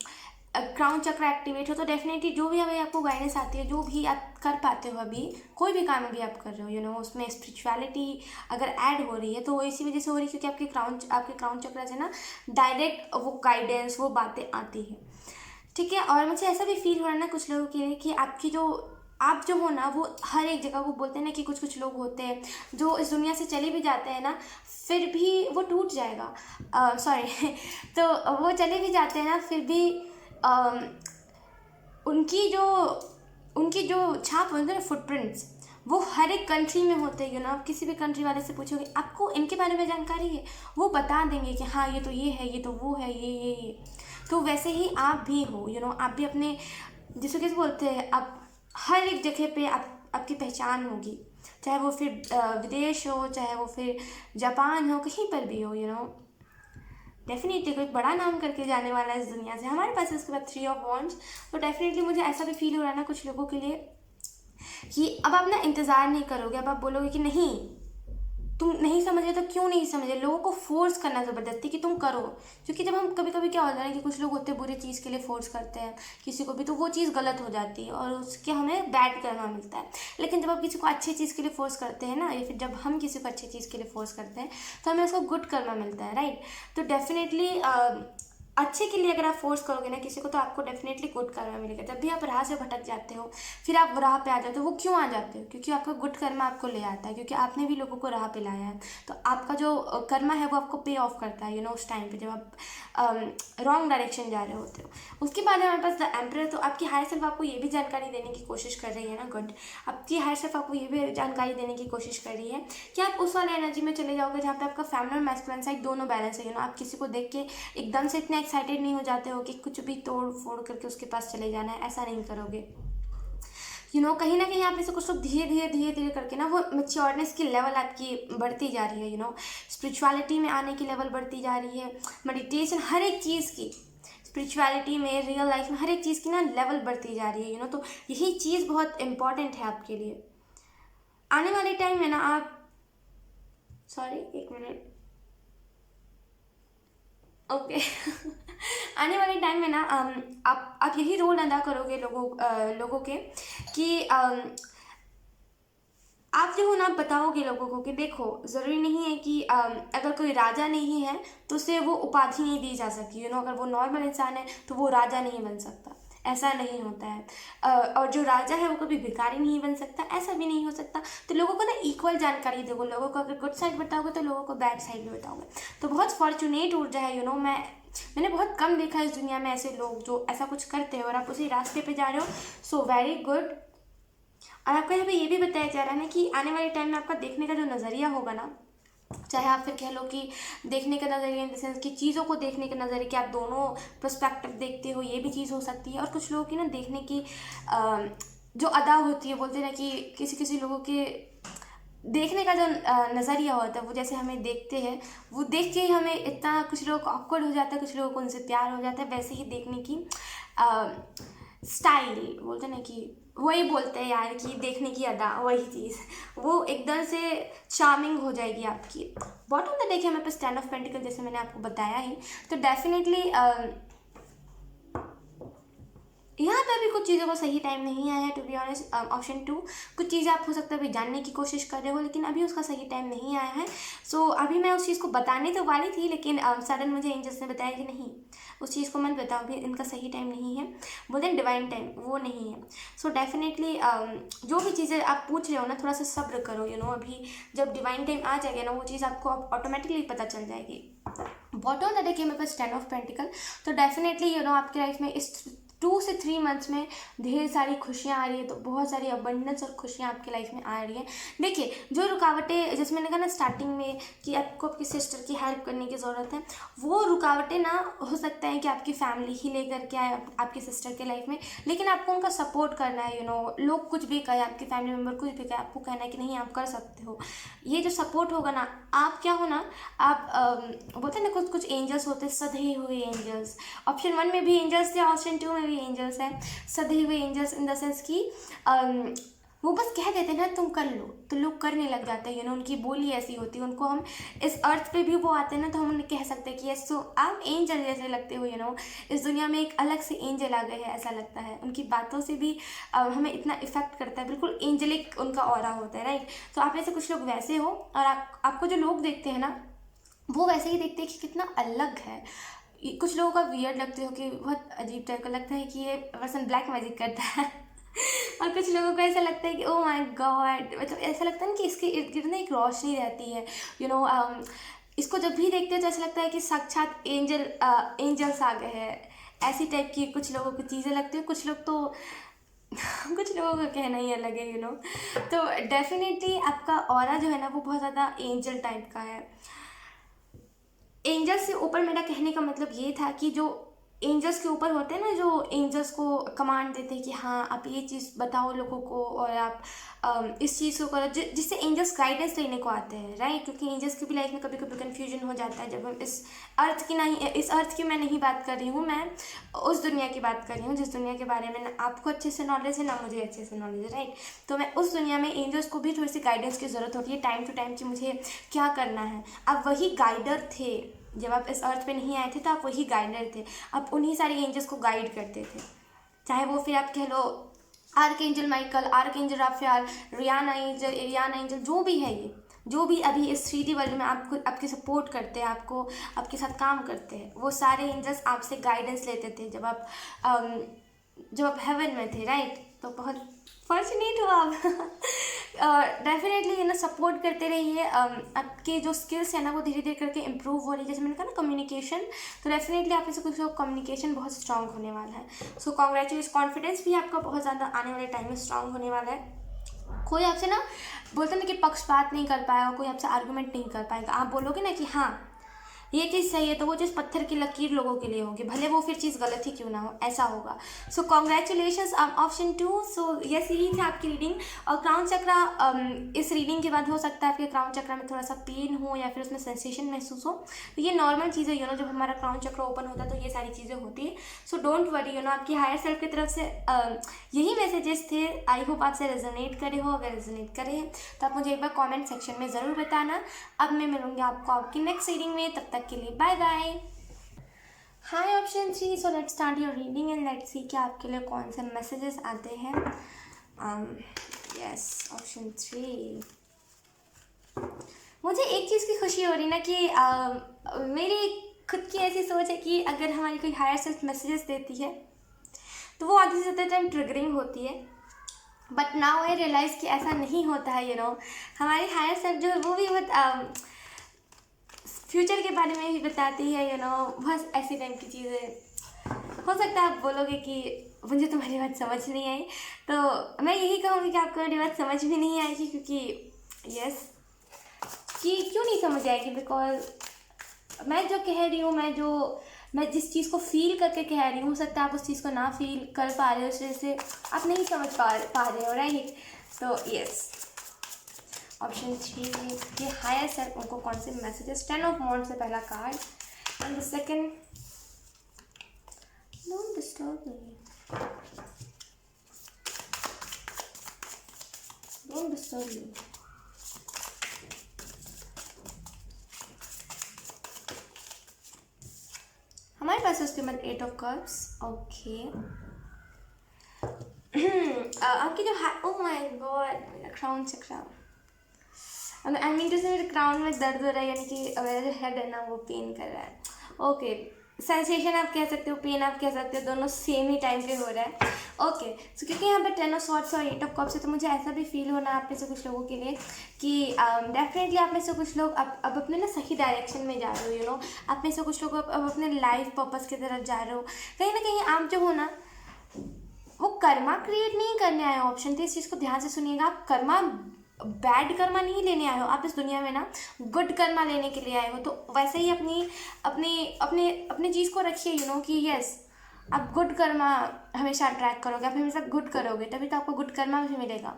क्राउन चक्र एक्टिवेट हो, तो डेफिनेटली जो भी अभी आपको गाइडेंस आती है, जो भी आप कर पाते हो, अभी कोई भी काम अभी आप कर रहे हो उसमें स्पिरिचुअलिटी अगर ऐड हो रही है तो वो इसी वजह से हो रही है क्योंकि आपके क्राउन चक्र से ना डायरेक्ट वो गाइडेंस, वो बातें आती है, ठीक है। और मुझे ऐसा भी फील हो रहा है ना कुछ लोगों के लिए कि आप जो हो ना वो हर एक जगह, वो बोलते हैं ना कि कुछ लोग होते हैं जो इस दुनिया से चले भी जाते हैं ना फिर भी वो टूट जाएगा, सॉरी तो वो चले भी जाते हैं ना फिर भी उनकी जो छाप होते हैं ना, फुटप्रिंट्स, वो हर एक कंट्री में होते हैं। आप किसी भी कंट्री वाले से पूछोगे आपको इनके बारे में जानकारी है, वो बता देंगे कि हाँ ये तो ये है, ये तो वो है, ये। तो वैसे ही आप भी हो, आप भी अपने जिसको कैसे बोलते हैं, आप हर एक जगह पे आपकी पहचान होगी, चाहे वो फिर विदेश हो, चाहे वो फिर जापान हो, कहीं पर भी हो। डेफिनेटली कोई बड़ा नाम करके जाने वाला है इस दुनिया से। हमारे पास उसके बाद 3 ऑफ वॉन्ड्स, तो डेफिनेटली मुझे ऐसा भी फील हो रहा है ना कुछ लोगों के लिए कि अब आप ना इंतज़ार नहीं करोगे, अब आप बोलोगे कि नहीं तुम नहीं समझे तो क्यों नहीं समझे, लोगों को फोर्स करना ज़बरदस्ती कि तुम करो। क्योंकि जब हम कभी कभी क्या होता है ना कि कुछ लोग होते हैं बुरी चीज़ के लिए फोर्स करते हैं किसी को भी, तो वो चीज़ गलत हो जाती है और उसके हमें बैड करना मिलता है। लेकिन जब आप किसी को अच्छी चीज़ के लिए फोर्स करते हैं ना, या फिर जब हम किसी को अच्छी चीज़ के लिए फोर्स करते हैं तो हमें उसको गुड कर्मा मिलता है, राइट। तो डेफिनेटली अच्छे के लिए अगर आप फोर्स करोगे ना किसी को तो आपको डेफिनेटली गुड कर्मा मिलेगा। जब भी आप राह से भटक जाते हो फिर आप राह पे आ जाते हो, वो क्यों आ जाते हो? क्योंकि आपका गुड कर्मा आपको ले आता है, क्योंकि आपने भी लोगों को राह पे लाया है। तो आपका जो कर्मा है वो आपको पे ऑफ करता है उस टाइम पे जब आप रॉन्ग डायरेक्शन जा रहे होते हो। उसके बाद हमारे पास द एम्परर, तो आपकी हायर सेल्फ आपको ये भी जानकारी देने की कोशिश कर रही है ना, गुड। आपकी हायर सेल्फ आपको ये भी जानकारी देने की कोशिश कर रही है कि आप उस वाले एनर्जी में चले जाओगे जहाँ पे आपका फैमिली और मैस्कुलिन साइड दोनों बैलेंस है। आप किसी को देख के एकदम से इतने एक्साइटेड नहीं हो जाते हो कि कुछ भी तोड़ फोड़ करके उसके पास चले जाना है, ऐसा नहीं करोगे। कहीं ना कहीं आप में से कुछ लोग धीरे धीरे करके ना वो मेच्योरनेस की लेवल आपकी बढ़ती जा रही है। स्पिरिचुअलिटी में आने की लेवल बढ़ती जा रही है, मेडिटेशन, हर एक चीज़ की, स्पिरिचुअलिटी में, रियल लाइफ में हर एक चीज़ की ना लेवल बढ़ती जा रही है। तो यही चीज़ बहुत इंपॉर्टेंट है आपके लिए। आने वाले टाइम में ना आप, सॉरी एक मिनट, ओके आने वाले टाइम में ना आप यही रोल अदा करोगे लोगों के कि आप जो हो ना बताओगे लोगों को कि देखो ज़रूरी नहीं है कि अगर कोई राजा नहीं है तो उसे वो उपाधि नहीं दी जा सकती। अगर वो नॉर्मल इंसान है तो वो राजा नहीं बन सकता। ऐसा नहीं होता है। और जो राजा है वो कभी भिखारी नहीं बन सकता, ऐसा भी नहीं हो सकता। तो लोगों को ना इक्वल जानकारी दो, लोगों को अगर गुड साइड बताओगे तो लोगों को बैड साइड भी बताओगे। तो बहुत फॉर्चुनेट ऊर्जा है मैंने बहुत कम देखा है इस दुनिया में ऐसे लोग जो ऐसा कुछ करते हैं और आप उसी रास्ते पे जा रहे हो। So very good. और आपको यहाँ पे ये भी बताया जा रहा है ना कि आने वाले टाइम में आपका देखने का जो नज़रिया होगा ना, चाहे आप फिर कह लो कि देखने का नज़रिया इन द सेंस कि चीज़ों को देखने का नज़रिया कि आप दोनों पर्सपेक्टिव देखते हो, ये भी चीज़ हो सकती है। और कुछ लोगों की ना देखने की जो अदा होती है, बोलते हैं ना कि किसी किसी लोगों के देखने का जो नज़रिया होता है वो जैसे हमें देखते हैं, वो देख के ही हमें इतना, कुछ लोगों को ऑकवर्ड हो जाता है, कुछ लोगों को उनसे प्यार हो जाता है। वैसे ही देखने की स्टाइल, बोलते हैं ना कि वही बोलते हैं यार कि देखने की अदा, वही चीज़ वो एकदम से चार्मिंग हो जाएगी आपकी। बॉटम में देखिए हमारे पास 10 ऑफ पेंटिकल, जैसे मैंने आपको बताया ही। तो डेफिनेटली यहाँ पे भी कुछ चीज़ों को सही टाइम नहीं आया है टू बी ऑनेस्ट। ऑप्शन 2, कुछ चीज़ें आप हो सकता है अभी जानने की कोशिश कर रहे हो लेकिन अभी उसका सही टाइम नहीं आया है। सो अभी मैं उस चीज़ को बताने तो वाली थी लेकिन सडन मुझे एंजल्स ने बताया कि नहीं, उस चीज़ को मत बताओ, अभी इनका सही टाइम नहीं है, बोलते हैं डिवाइन टाइम, वो नहीं है। सो डेफिनेटली जो भी चीज़ें आप पूछ रहे हो ना, थोड़ा सा सब्र करो। अभी जब डिवाइन टाइम आ जाएगा ना, वो चीज़ आपको ऑटोमेटिकली पता चल जाएगी। बॉटम में देखिए मेरे पास 10 ऑफ पेंटिकल। तो डेफिनेटली आपकी लाइफ में इस 2 से 3 मंथ्स में ढेर सारी खुशियाँ आ रही है। तो बहुत सारी अबंडेंस और खुशियाँ आपकी लाइफ में आ रही है। देखिए जो रुकावटें, जैसे मैंने कहा ना स्टार्टिंग में कि आपको आपकी सिस्टर की हेल्प करने की ज़रूरत है, वो रुकावटें ना हो सकता है कि आपकी फैमिली ही लेकर के आए आपकी सिस्टर के लाइफ में, लेकिन आपको उनका सपोर्ट करना है। लोग कुछ भी कहे, आपके फैमिली मेम्बर कुछ भी कहे, आपको कहना है कि नहीं आप कर सकते हो। ये जो सपोर्ट होगा ना, आप क्या हो ना, आप बोलते हैं ना कुछ कुछ एंजल्स होते हैं, सधे हुए एंजल्स। ऑप्शन 1 में भी एंजल्स थे, ऑप्शन 2 में भी एंजल्स हैं। सधे हुए एंजल्स इन द सेंस कि वो बस कह देते हैं ना तुम कर लो, तो लोग करने लग जाते हैं। उनकी बोली ऐसी होती है, उनको हम इस अर्थ पे भी वो आते हैं ना, तो हम उन्हें कह सकते हैं कि यस, सो आप एंजल जैसे लगते हो। इस दुनिया में एक अलग से एंजल आ गए हैं, ऐसा लगता है। उनकी बातों से भी हमें इतना इफेक्ट करता है, बिल्कुल एंजलिक उनका ऑरा होता है, राइट। तो आप ऐसे कुछ लोग वैसे हो, और आपको जो लोग देखते हैं ना, वो वैसे ही देखते हैं कि कितना अलग है। कुछ लोगों का वियर्ड लगते हो कि बहुत अजीब टाइप का लगता है कि ये पर्सन ब्लैक मैजिक करता है और कुछ लोगों को ऐसा लगता है कि ओह माय गॉड, मतलब ऐसा लगता है ना कि इसके इर्द गिर्द ना एक रोशनी रहती है। इसको जब भी देखते हैं तो ऐसा लगता है कि साक्षात एंजल्स आ गए हैं, ऐसी टाइप की कुछ लोगों को चीज़ें लगती है। कुछ लोग तो कुछ लोगों का कहना ही अलग है। तो डेफिनेटली आपका ऑरा जो है ना, वो बहुत ज़्यादा एंजल टाइप का है। एंजल्स से ऊपर मेरा कहने का मतलब ये था कि जो एंजल्स के ऊपर होते हैं ना, जो एंजल्स को कमांड देते हैं कि हाँ आप ये चीज़ बताओ लोगों को, और आप इस चीज़ को करो, जिससे एंजल्स गाइडेंस लेने को आते हैं, राइट। क्योंकि एंजल्स की भी लाइफ में कभी कभी कन्फ्यूजन हो जाता है। जब हम इस अर्थ की मैं नहीं बात कर रही हूँ, मैं उस दुनिया की बात कर रही हूँ जिस दुनिया के बारे में ना आपको अच्छे से नॉलेज है ना मुझे अच्छे से नॉलेज है, राइट। तो मैं उस दुनिया में एंजल्स को भी थोड़ी सी गाइडेंस की ज़रूरत होती है टाइम टू टाइम कि मुझे क्या करना है। अब वही गाइडर थे, जब आप इस अर्थ पे नहीं आए थे तो आप वही गाइडर थे। आप उन्हीं सारे एंजल्स को गाइड करते थे, चाहे वो फिर आप कह लो archangel Michael, archangel Raphael, Rihanna angel, जो भी है, ये जो भी अभी इस 3D वर्ल्ड में आपको आपकी सपोर्ट करते हैं, आपके साथ काम करते हैं, वो सारे एंजल्स आपसे गाइडेंस लेते थे जब आप हेवन में थे, राइट। तो बहुत फॉर्चुनेट हो आप। डेफिनेटली सपोर्ट करते रहिए। आपके जो स्किल्स है ना, वो धीरे धीरे करके इम्प्रूव हो रही है। जैसे मैंने कहा ना कम्युनिकेशन, तो डेफिनेटली आप में से कुछ लोग कम्युनिकेशन बहुत स्ट्रांग होने वाला है। सो कॉन्ग्रेचुलेशन, कॉन्फिडेंस भी आपका बहुत ज़्यादा आने वाले टाइम में स्ट्रांग होने वाला है। कोई आपसे ना बोलते ना कि पक्षपात नहीं कर पाएगा, कोई आपसे आर्गूमेंट नहीं कर पाएगा। आप बोलोगे ना कि हाँ ये चीज़ सही है, तो वो चीज़ पत्थर की लकीर लोगों के लिए होगी, भले वो फिर चीज़ गलत ही क्यों ना हो, ऐसा होगा। सो कॉन्ग्रेचुलेशंस, ऑप्शन 2। सो यस, यही थी आपकी रीडिंग। और क्राउन चक्रा, इस रीडिंग के बाद हो सकता है आपके क्राउन चक्रा में थोड़ा सा पेन हो या फिर उसमें सेंसेशन महसूस हो। तो ये नॉर्मल चीज़ है। जब हमारा क्राउन चक्रा ओपन होता है तो ये सारी चीज़ें होती है। So don't worry. आपकी हायर सेल्फ की तरफ से यही मैसेजेस थे। आई होप आपसे रेजोनेट करे हो। अगर रेजोनेट करे हैं तो आप मुझे एक बार कॉमेंट सेक्शन में ज़रूर बताना। अब मैं मिलूँगी आपको आपकी नेक्स्ट रीडिंग में, तब तक के लिए bye bye. Hi option 3। So let's start your reading and let's see कि आपके लिए कौन से मैसेजेस आते हैं। Yes, option 3। मुझे एक चीज़ की खुशी हो रही ना कि मेरी खुद की ऐसी सोच है कि अगर हमारी कोई हायर सेल्फ मैसेजेस देती है तो वो आधे से ज़्यादा टाइम ट्रिगरिंग होती है। बट नाउ आई रियलाइज़ कि ऐसा नहीं होता है, हमारी हायर सेल्फ जो है वो भी बहुत फ्यूचर के बारे में भी बताती है, बहुत ऐसी टाइप की चीज़ें। हो सकता है आप बोलोगे कि मुझे तुम्हारी बात समझ नहीं आई, तो मैं यही कहूँगी कि आपको मेरी बात समझ भी नहीं आएगी, क्योंकि यस, कि क्यों नहीं समझ आएगी, बिकॉज मैं जो कह रही हूँ, मैं जिस चीज़ को फील करके कह रही हूँ, हो सकता है आप उस चीज़ को ना फील कर पा रहे हो, इस वजह से आप नहीं समझ पा रहे हो, राइट। तो यस, ऑप्शन 3 ये हायर सेल्फ उनको कौन से मैसेजेस, 10 ऑफ वांड्स से पहला card, and the second, don't disturb me, don't disturb me. हमारे पास उसके बाद 8 ऑफ कप्स। ओके, आपकी जो ओह माय गॉड, मेरा क्राउन चक्र, आई मीन टू से मेरे क्राउन में दर्द हो रहा है, यानी कि मेरा जो हेड है ना वो पेन कर रहा है। ओके, सेंसेशन आप कह सकते हो, पेन आप कह सकते हो, दोनों सेम ही टाइम पे हो रहा है। ओके, सो क्योंकि यहाँ पे 10 ऑफ स्वॉर्ड्स और 8 ऑफ कप्स है, तो मुझे ऐसा भी फील होना आप में से कुछ लोगों के लिए कि डेफिनेटली आप में से कुछ लोग अब अपने ना सही डायरेक्शन में जा रहे हो, आप में से कुछ लोग अब अपने लाइफ पर्पस की तरफ जा रहे हो। कहीं ना कहीं आप जो हो ना, वो कर्मा क्रिएट नहीं करने आए हो, ऑप्शन थे, इस चीज़ को ध्यान से सुनिएगा। आप कर्मा, बैड कर्मा नहीं लेने आए हो, आप इस दुनिया में ना गुड कर्मा लेने के लिए आए हो। तो वैसे ही अपनी चीज़ को रखिए, कि यस, आप गुड कर्मा हमेशा अट्रैक्ट करोगे, आप हमेशा गुड करोगे, तभी तो आपको गुड कर्मा भी मिलेगा।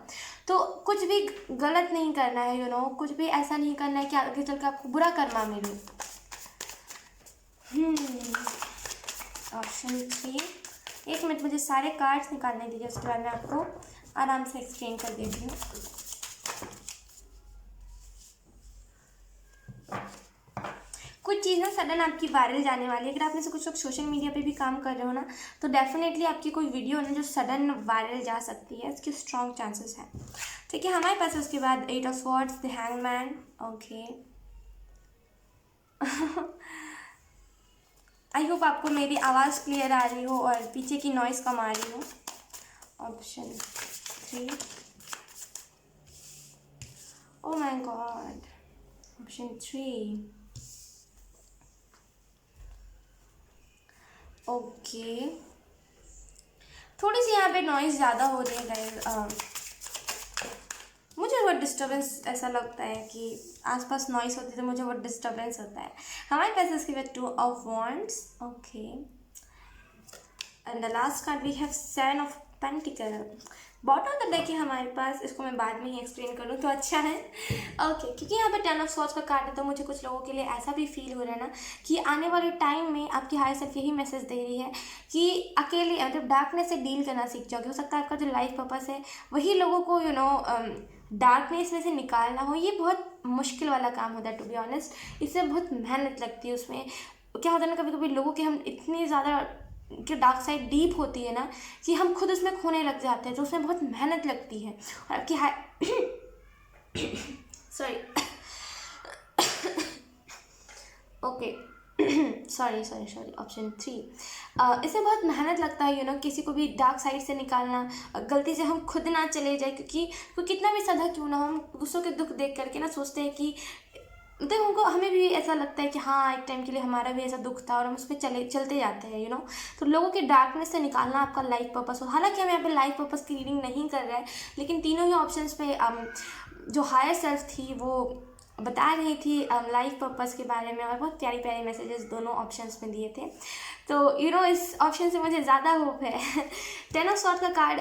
तो कुछ भी गलत नहीं करना है, कुछ भी ऐसा नहीं करना है कि आगे चल के आपको बुरा कर्मा मिले। ऑप्शन 3, एक मिनट मुझे सारे कार्ड्स निकालने दीजिए, उसके बाद मैं आपको आराम से एक्सप्लेन कर देती हूँ। कुछ चीज़ ना सडन आपकी वायरल जाने वाली है। अगर आप में से कुछ लोग सोशल मीडिया पे भी काम कर रहे हो ना, तो डेफिनेटली आपकी कोई वीडियो ना जो सडन वायरल जा सकती है, इसके स्ट्रॉन्ग चांसेस हैं। ठीक है, हमारे पास उसके बाद 8 of swords, the hangman. Okay, I hope आपको मेरी आवाज़ क्लियर आ रही हो और पीछे की नॉइज़ कम आ रही हो। Option 3, oh my God, option 3। Okay, थोड़ी सी यहाँ पे नॉइज़ ज़्यादा हो रही है गाइस, मुझे बहुत डिस्टर्बेंस ऐसा लगता है कि आसपास नॉइज़ होती है, तो मुझे बहुत डिस्टर्बेंस होता है। हमारे पास इसके बाद 2 of wands. Okay, and the last card we have 7 of pentacle. Bottom of the deck है हमारे पास, इसको मैं बाद में ही एक्सप्लेन करूँ तो अच्छा है। ओके, क्योंकि यहाँ पे 10 ऑफ स्वॉर्ड्स का कार्ड है, तो मुझे कुछ लोगों के लिए ऐसा भी फील हो रहा है ना कि आने वाले टाइम में आपकी हायर सेल्फ यही मैसेज दे रही है कि अकेले, मतलब डार्कनेस से डील करना सीख जाओगे। हो सकता है आपका जो लाइफ पर्पस है वही लोगों को डार्कनेस में से निकालना हो। ये बहुत मुश्किल वाला काम होता है, टू बी ऑनेस्ट। इससे बहुत मेहनत लगती है। उसमें क्या होता है ना, कभी कभी लोगों के, हम इतनी ज़्यादा जो डार्क साइड डीप होती है ना, कि हम खुद उसमें खोने लग जाते हैं, तो उसमें बहुत मेहनत लगती है। और आपकी सॉरी ओके, सॉरी ऑप्शन 3, इससे बहुत मेहनत लगता है, किसी को भी डार्क साइड से निकालना। गलती से हम खुद ना चले जाए, क्योंकि कितना भी सदा क्यों ना, हम दूसरों के दुख देख करके ना सोचते हैं कि मतलब उनको, हमें भी ऐसा लगता है कि हाँ, एक टाइम के लिए हमारा भी ऐसा दुख था और हम उस पर चलते जाते हैं। तो लोगों के डार्कनेस से निकालना आपका लाइफ पर्पस हो। हालांकि हम यहाँ पे लाइफ पर्पस की रीडिंग नहीं कर रहे हैं, लेकिन तीनों ही ऑप्शंस पे जो हायर सेल्फ थी वो बता रही थी लाइफ पर्पस के बारे में, और बहुत प्यारी प्यारी मैसेजेस दोनों ऑप्शंस में दिए थे। तो इस ऑप्शन से मुझे ज़्यादा होप है। 10 ऑफ स्वॉर्ड का कार्ड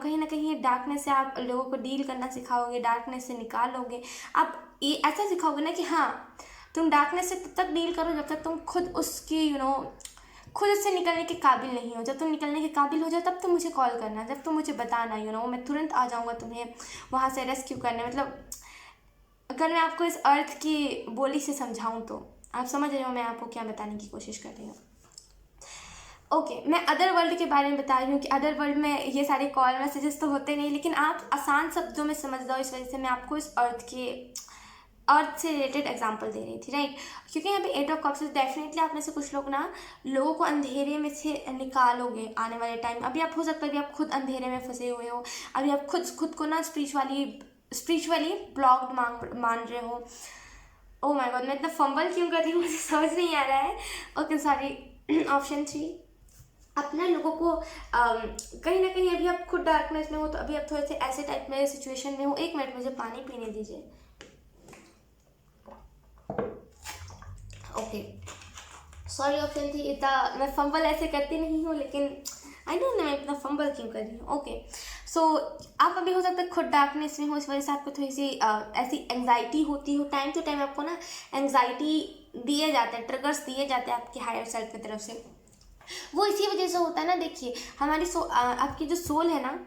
कहीं ना कहीं डार्कनेस से आप लोगों को डील करना सिखाओगे, डार्कनेस से निकालोगे। आप ये ऐसा सिखाओगे ना कि हाँ, तुम डार्कनेस से तब तक डील करो जब तक तुम खुद उसकी खुद उससे निकलने के काबिल नहीं हो। जब तुम निकलने के काबिल हो जाओ तब तुम मुझे कॉल करना, जब तुम मुझे बताना, मैं तुरंत आ जाऊँगा तुम्हें वहाँ से रेस्क्यू करने। मतलब अगर मैं आपको इस अर्थ की बोली से समझाऊँ तो आप समझ रहे हो मैं आपको क्या बताने की कोशिश कर रही हूँ। ओके, मैं अदर वर्ल्ड के बारे में बता रही हूँ कि अदर वर्ल्ड में ये सारे कॉल मैसेजेस तो होते नहीं, लेकिन आप आसान शब्दों में समझ जाओ। इस वजह से मैं आपको इस अर्थ के अर्थ से रिलेटेड एग्जांपल दे रही थी, राइट। क्योंकि यहाँ पे 8 ऑफ कप्स, डेफिनेटली आप में से कुछ लोग ना लोगों को अंधेरे में से निकालोगे आने वाले टाइम। अभी आप हो सकता है कि आप खुद अंधेरे में फंसे हुए हो, अभी आप खुद को ना स्पिरिचुअली ब्लॉक्ड मान रहे हो। ओ माय गॉड, मैं इतना फंबल क्यों कर रही हूँ, मुझे समझ नहीं आ रहा है। Okay sorry. ऑप्शन 3, अपना लोगों को कहीं ना कहीं अभी आप खुद डार्कनेस में हो, तो अभी आप थोड़े से ऐसे टाइप में सिचुएशन में हो। 1 मिनट मुझे पानी पीने दीजिए। Okay sorry. ऑप्शन 3, इतना मैं फंबल ऐसे करती नहीं हूँ, लेकिन आई डोंट नो मैं इतना फंबल क्यों कर रही हूँ। ओके सो आप अभी हो सकता है खुद डार्कनेस में हो, इस वजह से आपको थोड़ी सी ऐसी एंग्जाइटी होती हो। टाइम टू टाइम आपको ना एंग्जाइटी दिए जाते हैं, ट्रिगर्स दिए जाते हैं आपके हायर सेल्फ की तरफ से। वो इसी वजह से होता है ना। देखिए हमारी आपकी जो सोल है ना,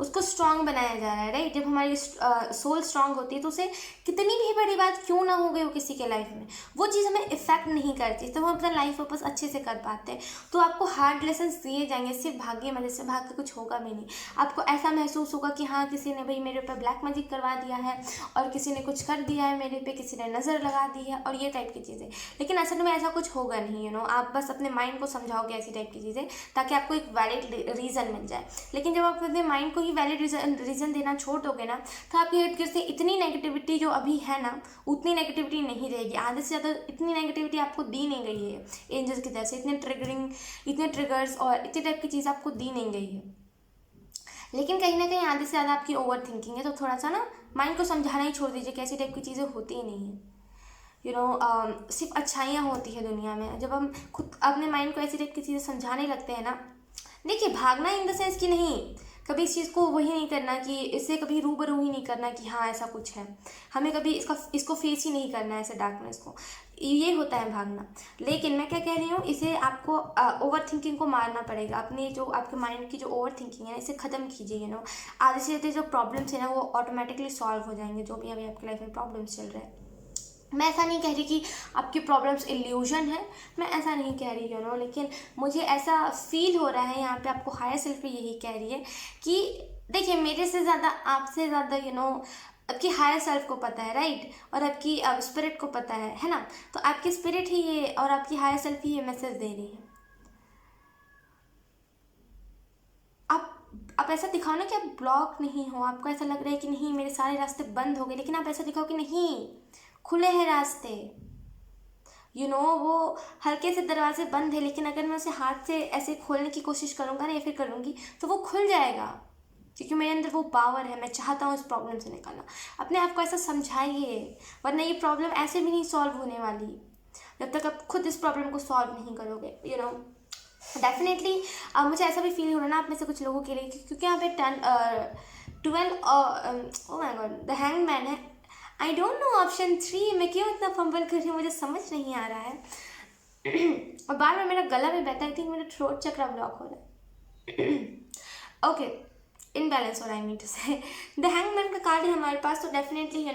उसको स्ट्रांग बनाया जा रहा है, राइट। जब हमारी सोल स्ट्रांग होती है तो उसे कितनी भी बड़ी बात क्यों ना हो गई हो किसी के लाइफ में, वो चीज़ हमें इफेक्ट नहीं करती, तो हम अपना लाइफ वापस अच्छे से कर पाते हैं। तो आपको हार्ड लेसन दिए जाएंगे, सिर्फ भाग्य मदद से, भाग के कुछ होगा भी नहीं। आपको ऐसा महसूस होगा कि हाँ किसी ने भाई मेरे ऊपर ब्लैक मैजिक करवा दिया है, और किसी ने कुछ कर दिया है मेरे पे, किसी ने नज़र लगा दी है, और ये टाइप की चीज़ें। लेकिन असल में ऐसा कुछ होगा नहीं, आप बस अपने माइंड को समझाओगे ऐसी टाइप की चीज़ें, ताकि आपको एक वैलिड रीज़न मिल जाए। लेकिन जब आप अपने माइंड को वैलिड रीज़न देना छोड़ दोगे ना, तो आपके इर्द गिर्द से इतनी नेगेटिविटी जो अभी है ना, उतनी नेगेटिविटी नहीं रहेगी। आधे से ज़्यादा इतनी नेगेटिविटी आपको दी नहीं गई है एंजल्स की तरफ से, इतने ट्रिगर्स और इतने टाइप की चीज़ आपको दी नहीं गई है। लेकिन कहीं ना कहीं आधे से ज़्यादा आपकी ओवर थिंकिंग है, तो थोड़ा सा ना माइंड को समझाना ही छोड़ दीजिए कि ऐसी टाइप की चीज़ें होती ही नहीं है। सिर्फ अच्छाइयाँ होती है दुनिया में। जब हम खुद अपने माइंड को ऐसी टाइप की चीज़ें समझाने लगते हैं ना, देखिए भागना इन द सेंस कि नहीं, कभी इस चीज़ को वही नहीं करना कि इससे कभी रूबरू ही नहीं करना कि हाँ ऐसा कुछ है, हमें कभी इसको फेस ही नहीं करना है, ऐसे डार्कनेस को, ये होता है भागना। लेकिन मैं क्या कह रही हूँ, इसे आपको ओवर थिंकिंग को मारना पड़ेगा। अपनी जो आपके माइंड की जो ओवर थिंकिंग है इसे ख़त्म कीजिए। आधे से ज़्यादा जो प्रॉब्लम्स है ना, वो ऑटोमेटिकली सॉल्व हो जाएंगे, जो भी अभी आपकी लाइफ में प्रॉब्लम्स चल रहे हैं। मैं ऐसा नहीं कह रही कि आपकी प्रॉब्लम्स इल्यूजन है, मैं ऐसा नहीं कह रही लेकिन मुझे ऐसा फील हो रहा है यहाँ पे, आपको हायर सेल्फ भी यही कह रही है कि देखिए मेरे से ज़्यादा, आपसे ज़्यादा आपकी हायर सेल्फ को पता है, राइट। और आपकी स्पिरिट को पता है ना। तो आपकी स्पिरिट ही ये और आपकी हायर सेल्फ ही ये मैसेज दे रही है। आप ऐसा दिखाओ ना कि आप ब्लॉक नहीं हो, आपको ऐसा लग रहा है कि नहीं मेरे सारे रास्ते बंद हो गए, लेकिन आप ऐसा दिखाओ कि नहीं खुले हैं रास्ते। वो हल्के से दरवाजे बंद है, लेकिन अगर मैं उसे हाथ से ऐसे खोलने की कोशिश करूँगा ना या फिर करूँगी, तो वो खुल जाएगा, क्योंकि मेरे अंदर वो पावर है। मैं चाहता हूँ इस प्रॉब्लम से निकलना। अपने आप को ऐसा समझाइए, वरना ये प्रॉब्लम ऐसे भी नहीं सॉल्व होने वाली जब तक आप खुद इस प्रॉब्लम को सॉल्व नहीं करोगे। डेफिनेटली मुझे ऐसा भी फील हो रहा है ना आप में से कुछ लोगों के लिए, क्योंकि यहाँ पे 12 oh my god the hangman है। आई डोंट नो ऑप्शन 3 मैं क्यों इतना फंबल कर रही हूँ, मुझे समझ नहीं आ रहा है। और बार बार मेरा गला भी बैठा है, आई थिंक मेरा थ्रोट चक्रा ब्लॉक हो रहा है। ओके, इनबैलेंस हो रहा है, आई मीन टू से। द हैंगमैन का कार्ड है हमारे पास, तो डेफिनेटली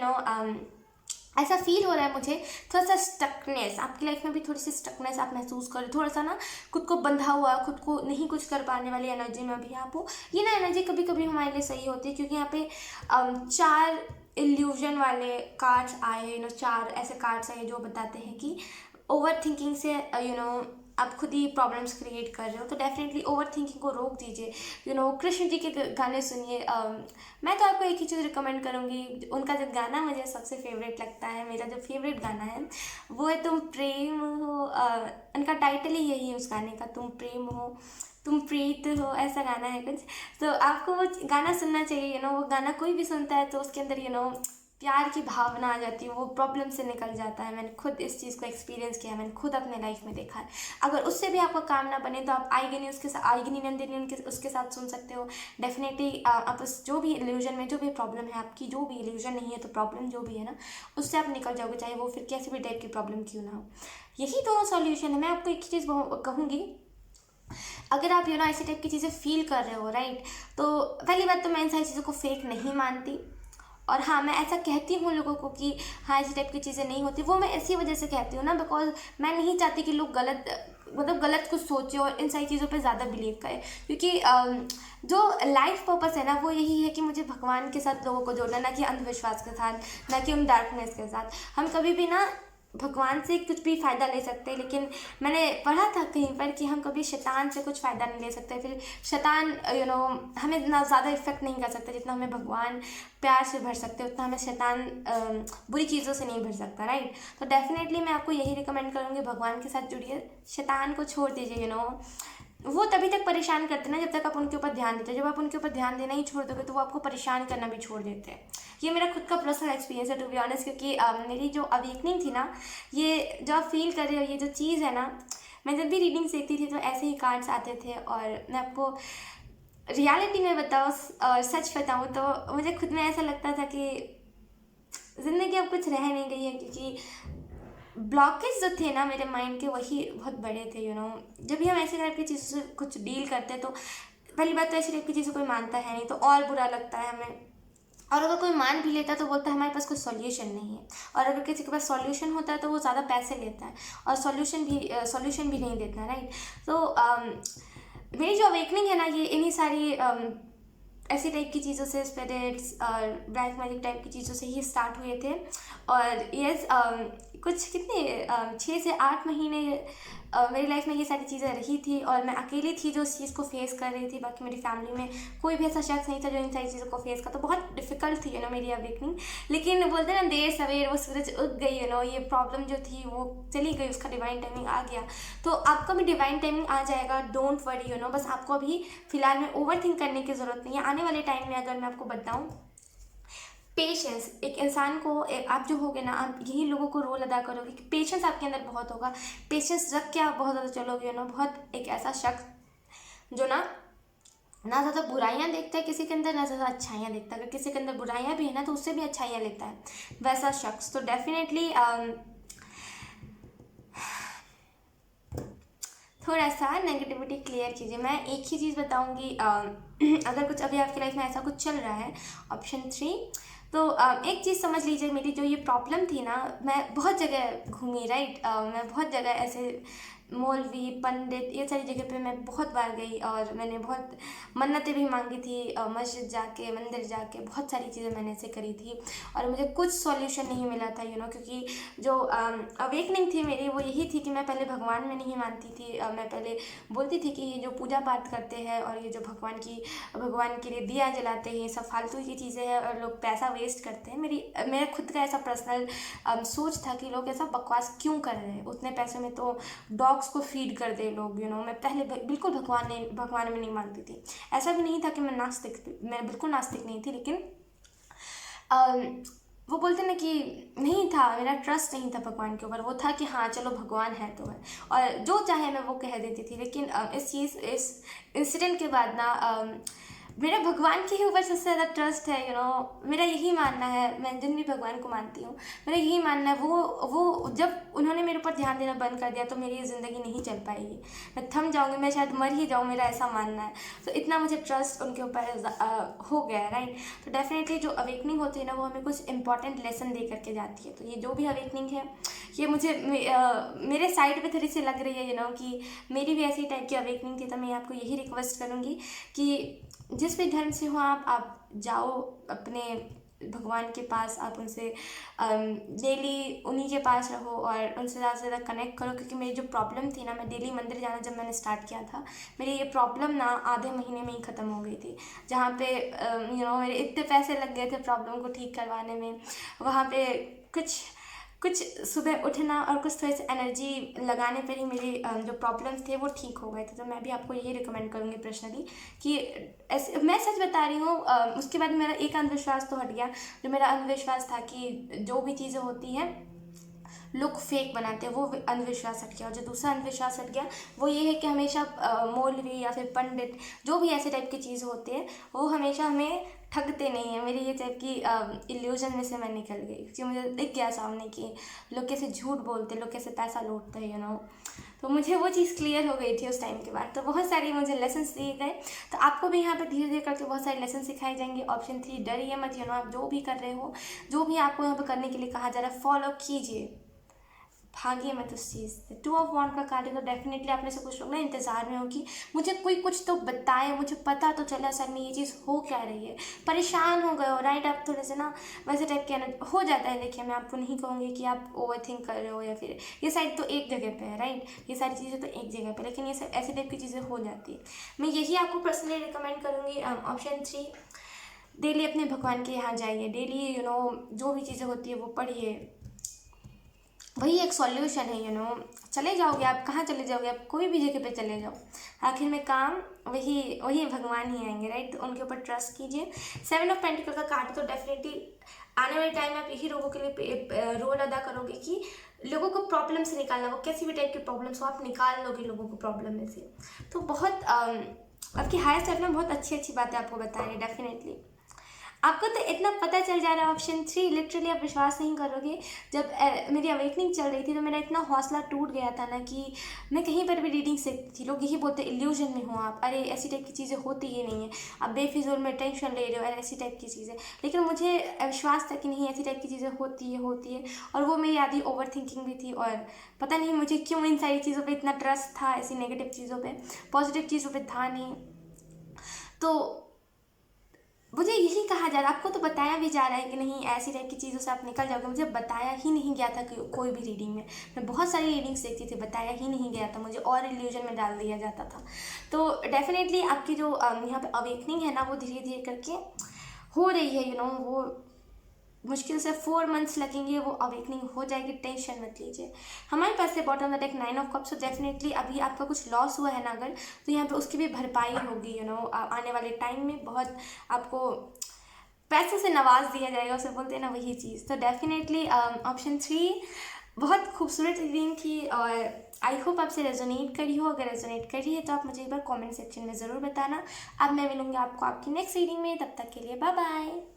ऐसा फील हो रहा है मुझे, थोड़ा सा स्टकनेस आपकी लाइफ में भी, थोड़ी सी स्टकनेस आप महसूस करें, थोड़ा सा ना खुद को बंधा हुआ, खुद को नहीं कुछ कर पाने वाली एनर्जी में भी आप हो। ये ना एनर्जी कभी कभी हमारे लिए सही होती है, क्योंकि यहाँ पे 4 इल्यूजन वाले कार्ड्स आए हैं। 4 ऐसे कार्ड्स आए जो बताते हैं कि ओवर थिंकिंग से आप खुद ही प्रॉब्लम्स क्रिएट कर रहे हो। तो डेफिनेटली ओवर थिंकिंग को रोक दीजिए। कृष्ण जी के गाने सुनिए। मैं तो आपको एक ही चीज़ रिकमेंड करूँगी, उनका जो गाना मुझे सबसे फेवरेट लगता है, मेरा जो फेवरेट गाना है वो है तुम प्रेम हो। उनका टाइटल ही यही है उस गाने का, तुम प्रेम हो, तुम प्रीत हो, ऐसा गाना है कुछ। तो आपको वो गाना सुनना चाहिए। वो गाना कोई भी सुनता है तो उसके अंदर प्यार की भावना आ जाती है, वो प्रॉब्लम से निकल जाता है। मैंने खुद इस चीज़ को एक्सपीरियंस किया, मैंने खुद अपने लाइफ में देखा है। अगर उससे भी आपका काम ना बने तो आप आइगनी नंदिनी उसके साथ सुन सकते हो। डेफिनेटली आप उस जो भी इल्यूजन में जो भी प्रॉब्लम है आपकी, जो भी इल्यूजन नहीं है तो प्रॉब्लम जो भी है ना, उससे आप निकल जाओगे, चाहे वो फिर कैसे भी टाइप की प्रॉब्लम क्यों ना हो। यही दोनों सॉल्यूशन है। मैं आपको एक चीज़ कहूँगी, अगर आप ऐसी टाइप की चीज़ें फील कर रहे हो, राइट, तो पहली बात तो मैं इन सारी चीज़ों को फेक नहीं मानती। और हाँ, मैं ऐसा कहती हूँ लोगों को कि हाँ ऐसी टाइप की चीज़ें नहीं होती, वो मैं इसी वजह से कहती हूँ ना, बिकॉज मैं नहीं चाहती कि लोग मतलब गलत कुछ सोचे और इन सारी चीज़ों पे ज़्यादा बिलीव करे, क्योंकि जो लाइफ पर्पस है ना वो यही है कि मुझे भगवान के साथ लोगों को जोड़ना, ना कि अंधविश्वास के साथ, ना कि उन डार्कनेस के साथ। हम कभी भी ना भगवान से कुछ भी फ़ायदा ले सकते हैं, लेकिन मैंने पढ़ा था कहीं पर कि हम कभी शैतान से कुछ फ़ायदा नहीं ले सकते। फिर शैतान हमें इतना ज़्यादा इफेक्ट नहीं कर सकता जितना हमें भगवान प्यार से भर सकते, उतना हमें शैतान बुरी चीज़ों से नहीं भर सकता, राइट। तो डेफिनेटली मैं आपको यही रिकमेंड करूँगी, भगवान के साथ जुड़िए, शैतान को छोड़ दीजिए। वो तभी तक परेशान करते हैं ना जब तक आप उनके ऊपर ध्यान देते हो। जब आप उनके ऊपर ध्यान देना ही छोड़ दोगे तो वो आपको परेशान करना भी छोड़ देते हैं। ये मेरा खुद का पर्सनल एक्सपीरियंस है टू बी ऑनेस्ट, क्योंकि मेरी जो अवेकनिंग थी ना, ये जो आप फील कर रहे हो, ये जो चीज़ है ना, मैं जब भी रीडिंग्स देखती थी तो ऐसे ही कार्ड्स आते थे। और मैं आपको रियलिटी में बताऊँ और सच बताऊँ तो मुझे खुद में ऐसा लगता था कि ज़िंदगी अब कुछ रह नहीं गई है, क्योंकि ब्लॉकेज जो थे ना मेरे माइंड के वही बहुत बड़े थे। जब भी हम ऐसे टाइप की चीज़ों से कुछ डील करते हैं तो पहली बात तो ऐसी टाइप की चीज़ों कोई मानता है नहीं, तो और बुरा लगता है हमें। और अगर कोई मान भी लेता है तो बोलता है हमारे पास कोई सॉल्यूशन नहीं है। और अगर किसी के पास सॉल्यूशन होता है तो वो ज़्यादा पैसे लेता है और सॉल्यूशन भी नहीं देता, राइट। तो मेरी जो अवेकनिंग है ना, ये इन्हीं सारी ऐसी टाइप की चीज़ों से, स्पिरिट्स और ब्लैक मैजिक टाइप की चीज़ों से ही स्टार्ट हुए थे। और यस, कुछ कितने 6 से 8 महीने मेरी लाइफ में ये सारी चीज़ें रही थी और मैं अकेली थी जो उस चीज़ को फेस कर रही थी। बाकी मेरी फैमिली में कोई भी ऐसा शख्स नहीं था जो इन सारी चीज़ों को फेस करता। तो बहुत डिफिकल्ट थी मेरी अवेकनिंग। लेकिन बोलते हैं ना, देर सवेर वो सूरज उग गई। ये प्रॉब्लम जो थी वो चली गई, उसका डिवाइन टाइमिंग आ गया। तो आपका भी डिवाइन टाइमिंग आ जाएगा, डोंट वरी। बस आपको अभी फिलहाल में ओवर थिंक करने की ज़रूरत नहीं है। आने वाले टाइम में अगर मैं आपको बताऊँ, पेशेंस, एक इंसान को आप जो होगे ना, आप यही लोगों को रोल अदा करोगे कि पेशेंस आपके अंदर बहुत होगा। पेशेंस रख के आप बहुत ज़्यादा चलोगे। बहुत एक ऐसा शख्स जो ना ज़्यादा बुराइयां देखता है किसी के अंदर, ना ज़्यादा अच्छाइयाँ देखता है। अगर किसी के अंदर बुराइयां भी है ना तो उससे भी अच्छाइयाँ लेता है, वैसा शख्स। तो डेफिनेटली थोड़ा सा नेगेटिविटी क्लियर कीजिए। मैं एक ही चीज़ बताऊंगी, अगर कुछ अभी आपकी लाइफ में ऐसा कुछ चल रहा है, ऑप्शन 3, तो एक चीज़ समझ लीजिए, मेरी जो ये प्रॉब्लम थी ना, मैं बहुत जगह घूमी, राइट। मैं बहुत जगह ऐसे मौलवी, पंडित, ये सारी जगह पे मैं बहुत बार गई और मैंने बहुत मन्नतें भी मांगी थी। मस्जिद जाके, मंदिर जाके बहुत सारी चीज़ें मैंने ऐसे करी थी और मुझे कुछ सॉल्यूशन नहीं मिला था। क्योंकि जो अवेकनिंग थी मेरी वो यही थी कि मैं पहले भगवान में नहीं मानती थी। मैं पहले बोलती थी कि ये जो पूजा पाठ करते हैं और ये जो भगवान के लिए दिया जलाते हैं, ये सब फालतू की चीज़ें हैं और लोग पैसा वेस्ट करते हैं। मेरा खुद का ऐसा पर्सनल सोच था कि लोग ऐसा बकवास क्यों कर रहे हैं, उतने पैसे में तो डॉग्स को फीड कर दे लोग। मैं पहले बिल्कुल भगवान में नहीं मानती थी। ऐसा भी नहीं था कि मैं बिल्कुल नास्तिक नहीं थी, लेकिन वो बोलते ना कि नहीं था, मेरा ट्रस्ट नहीं था भगवान के ऊपर। वो था कि हाँ चलो भगवान है तो है, और जो चाहे मैं वो कह देती थी। लेकिन इस इंसिडेंट के बाद ना मेरा भगवान के ही ऊपर सबसे ज़्यादा ट्रस्ट है। मेरा यही मानना है, मैं जिन भी भगवान को मानती हूँ, मेरा यही मानना है, वो जब उन्होंने मेरे ऊपर ध्यान देना बंद कर दिया तो मेरी ये ज़िंदगी नहीं चल पाएगी, मैं थम जाऊँगी, मैं शायद मर ही जाऊँ, मेरा ऐसा मानना है। तो इतना मुझे ट्रस्ट उनके ऊपर हो गया है, राइट। तो डेफिनेटली जो अवेकनिंग होती है ना, वो हमें कुछ इंपॉर्टेंट लेसन दे करके जाती है। तो ये जो भी अवेकनिंग है, ये मुझे मेरे साइड पे थोड़ी सी लग रही है कि मेरी भी ऐसी टाइप की अवेकनिंग थी। तो मैं आपको यही रिक्वेस्ट करूँगी कि जिस भी धर्म से हो आप जाओ अपने भगवान के पास, आप उनसे डेली उन्हीं के पास रहो और उनसे ज़्यादा से ज़्यादा कनेक्ट करो। क्योंकि मेरी जो प्रॉब्लम थी ना, मैं डेली मंदिर जाना जब मैंने स्टार्ट किया था, मेरी ये प्रॉब्लम ना आधे महीने में ही ख़त्म हो गई थी। जहाँ पे मेरे इतने पैसे लग गए थे प्रॉब्लम को ठीक करवाने में, वहाँ पे कुछ सुबह उठना और कुछ थोड़ी सी एनर्जी लगाने पर ही मेरे जो प्रॉब्लम्स थे वो ठीक हो गए थे। तो मैं भी आपको यही रिकमेंड करूँगी पर्सनली कि ऐसे, मैं सच बता रही हूँ। उसके बाद मेरा एक अंधविश्वास तो हट गया। जो मेरा अंधविश्वास था कि जो भी चीज़ें होती हैं लोग फेक बनाते हैं, वो अंधविश्वास हट गया। और जो दूसरा अंधविश्वास हट गया वो ये है कि हमेशा मौलवी या फिर पंडित, जो भी ऐसे टाइप की चीज़ होती है, वो हमेशा हमें ठगते नहीं है। मेरी ये टाइप की इल्यूजन में से मैं निकल गई, क्योंकि मुझे दिख गया सामने कि लोग कैसे झूठ बोलते, लोग कैसे पैसा लूटते हैं। तो मुझे वो चीज़ क्लियर हो गई थी उस टाइम के बाद। तो बहुत सारी मुझे लेसन्स दिए गए। तो आपको भी यहाँ पर धीरे धीरे करके बहुत सारे लेसन सिखाए जाएंगे। ऑप्शन 3, डरिए मत। आप जो भी कर रहे हो, जो भी आपको यहाँ पर करने के लिए कहा जा रहा है, फॉलो कीजिए। भागिए मत उस चीज़ से। 2 ऑफ वॉन्ड का कार्ड है, तो डेफिनेटली आप में से कुछ लोग ना इंतज़ार में हो कि मुझे कोई कुछ तो बताए, मुझे पता तो चला असल में ये चीज़ हो क्या रही है। परेशान हो गए हो, राइट। आप थोड़े से ना वैसे टाइप के हो जाता है। देखिए, मैं आपको नहीं कहूँगी कि आप ओवर थिंक कर रहे हो या फिर ये साइड तो एक जगह पे है, राइट। ये सारी चीज़ें तो एक जगह पे, लेकिन ये सब ऐसे टाइप की चीज़ें हो जाती है। मैं यही आपको पर्सनली रिकमेंड करूँगी। ऑप्शन 3, डेली अपने भगवान के यहाँ जाइए। डेली जो भी चीज़ें होती है वो पढ़िए। वही एक सॉल्यूशन है। चले जाओगे आप, कहाँ चले जाओगे आप, कोई भी जगह पे चले जाओ, आखिर में काम वही वही भगवान ही आएंगे, राइट। तो उनके ऊपर ट्रस्ट कीजिए। 7 ऑफ पेंटिकल का कार्ड, तो डेफिनेटली आने वाले टाइम में आप यही लोगों के लिए रोल अदा करोगे कि लोगों को प्रॉब्लम से निकालना। वो कैसी भी टाइप की प्रॉब्लम्स हो, आप निकाल लोगे लोगों को प्रॉब्लम में से। तो बहुत आपकी हायर सेल्फ में बहुत अच्छी अच्छी बातें आपको बता रही है डेफिनेटली। आपको तो इतना पता चल जा रहा है। ऑप्शन 3, लिटरली आप विश्वास नहीं करोगे, जब मेरी अवेकनिंग चल रही थी तो मेरा इतना हौसला टूट गया था ना कि मैं कहीं पर भी रीडिंग सीखती थी, लोग यही बोलते इल्यूजन में हो आप, अरे ऐसी टाइप की चीज़ें होती ही नहीं है, आप बेफिजूल में टेंशन ले रहे हो, ऐसी टाइप की चीज़ें। लेकिन मुझे विश्वास था कि नहीं, ऐसी टाइप की चीज़ें होती है। और वो मेरी आधी ओवर थिंकिंग भी थी, और पता नहीं मुझे क्यों इन सारी चीज़ों पर इतना ट्रस्ट था, ऐसी नेगेटिव चीज़ों पर, पॉजिटिव चीज़ों पर था नहीं। तो मुझे यही कहा जा रहा है, आपको तो बताया भी जा रहा है कि नहीं, ऐसी टाइप की चीज़ों से आप निकल जाओगे। मुझे बताया ही नहीं गया था कि कोई भी रीडिंग में, मैं बहुत सारी रीडिंग्स देखती थी, बताया ही नहीं गया था मुझे, और इल्यूजन में डाल दिया जाता था। तो डेफिनेटली आपकी जो यहाँ पे अवेकनिंग है ना, वो धीरे धीरे करके हो रही है। वो मुश्किल से 4 मंथ्स लगेंगे, वो अवेकनिंग हो जाएगी, टेंशन मत लीजिए। हमारे पास है bottom of the deck 9 of cups. तो डेफिनेटली अभी आपका कुछ लॉस हुआ है ना अगर, तो यहाँ पे उसकी भी भरपाई होगी। आने वाले टाइम में बहुत आपको पैसे से नवाज दिया जाएगा, उसे बोलते हैं ना, वही चीज़। तो डेफिनेटली ऑप्शन 3 बहुत खूबसूरत रीडिंग थी, और आई होप आपसे रेजोनेट करी हो। अगर रेजोनेट करी है तो आप मुझे एक बार कमेंट सेक्शन में ज़रूर बताना। अब मैं मिलूँगी आपको आपकी नेक्स्ट रीडिंग में, तब तक के लिए बाय बाय।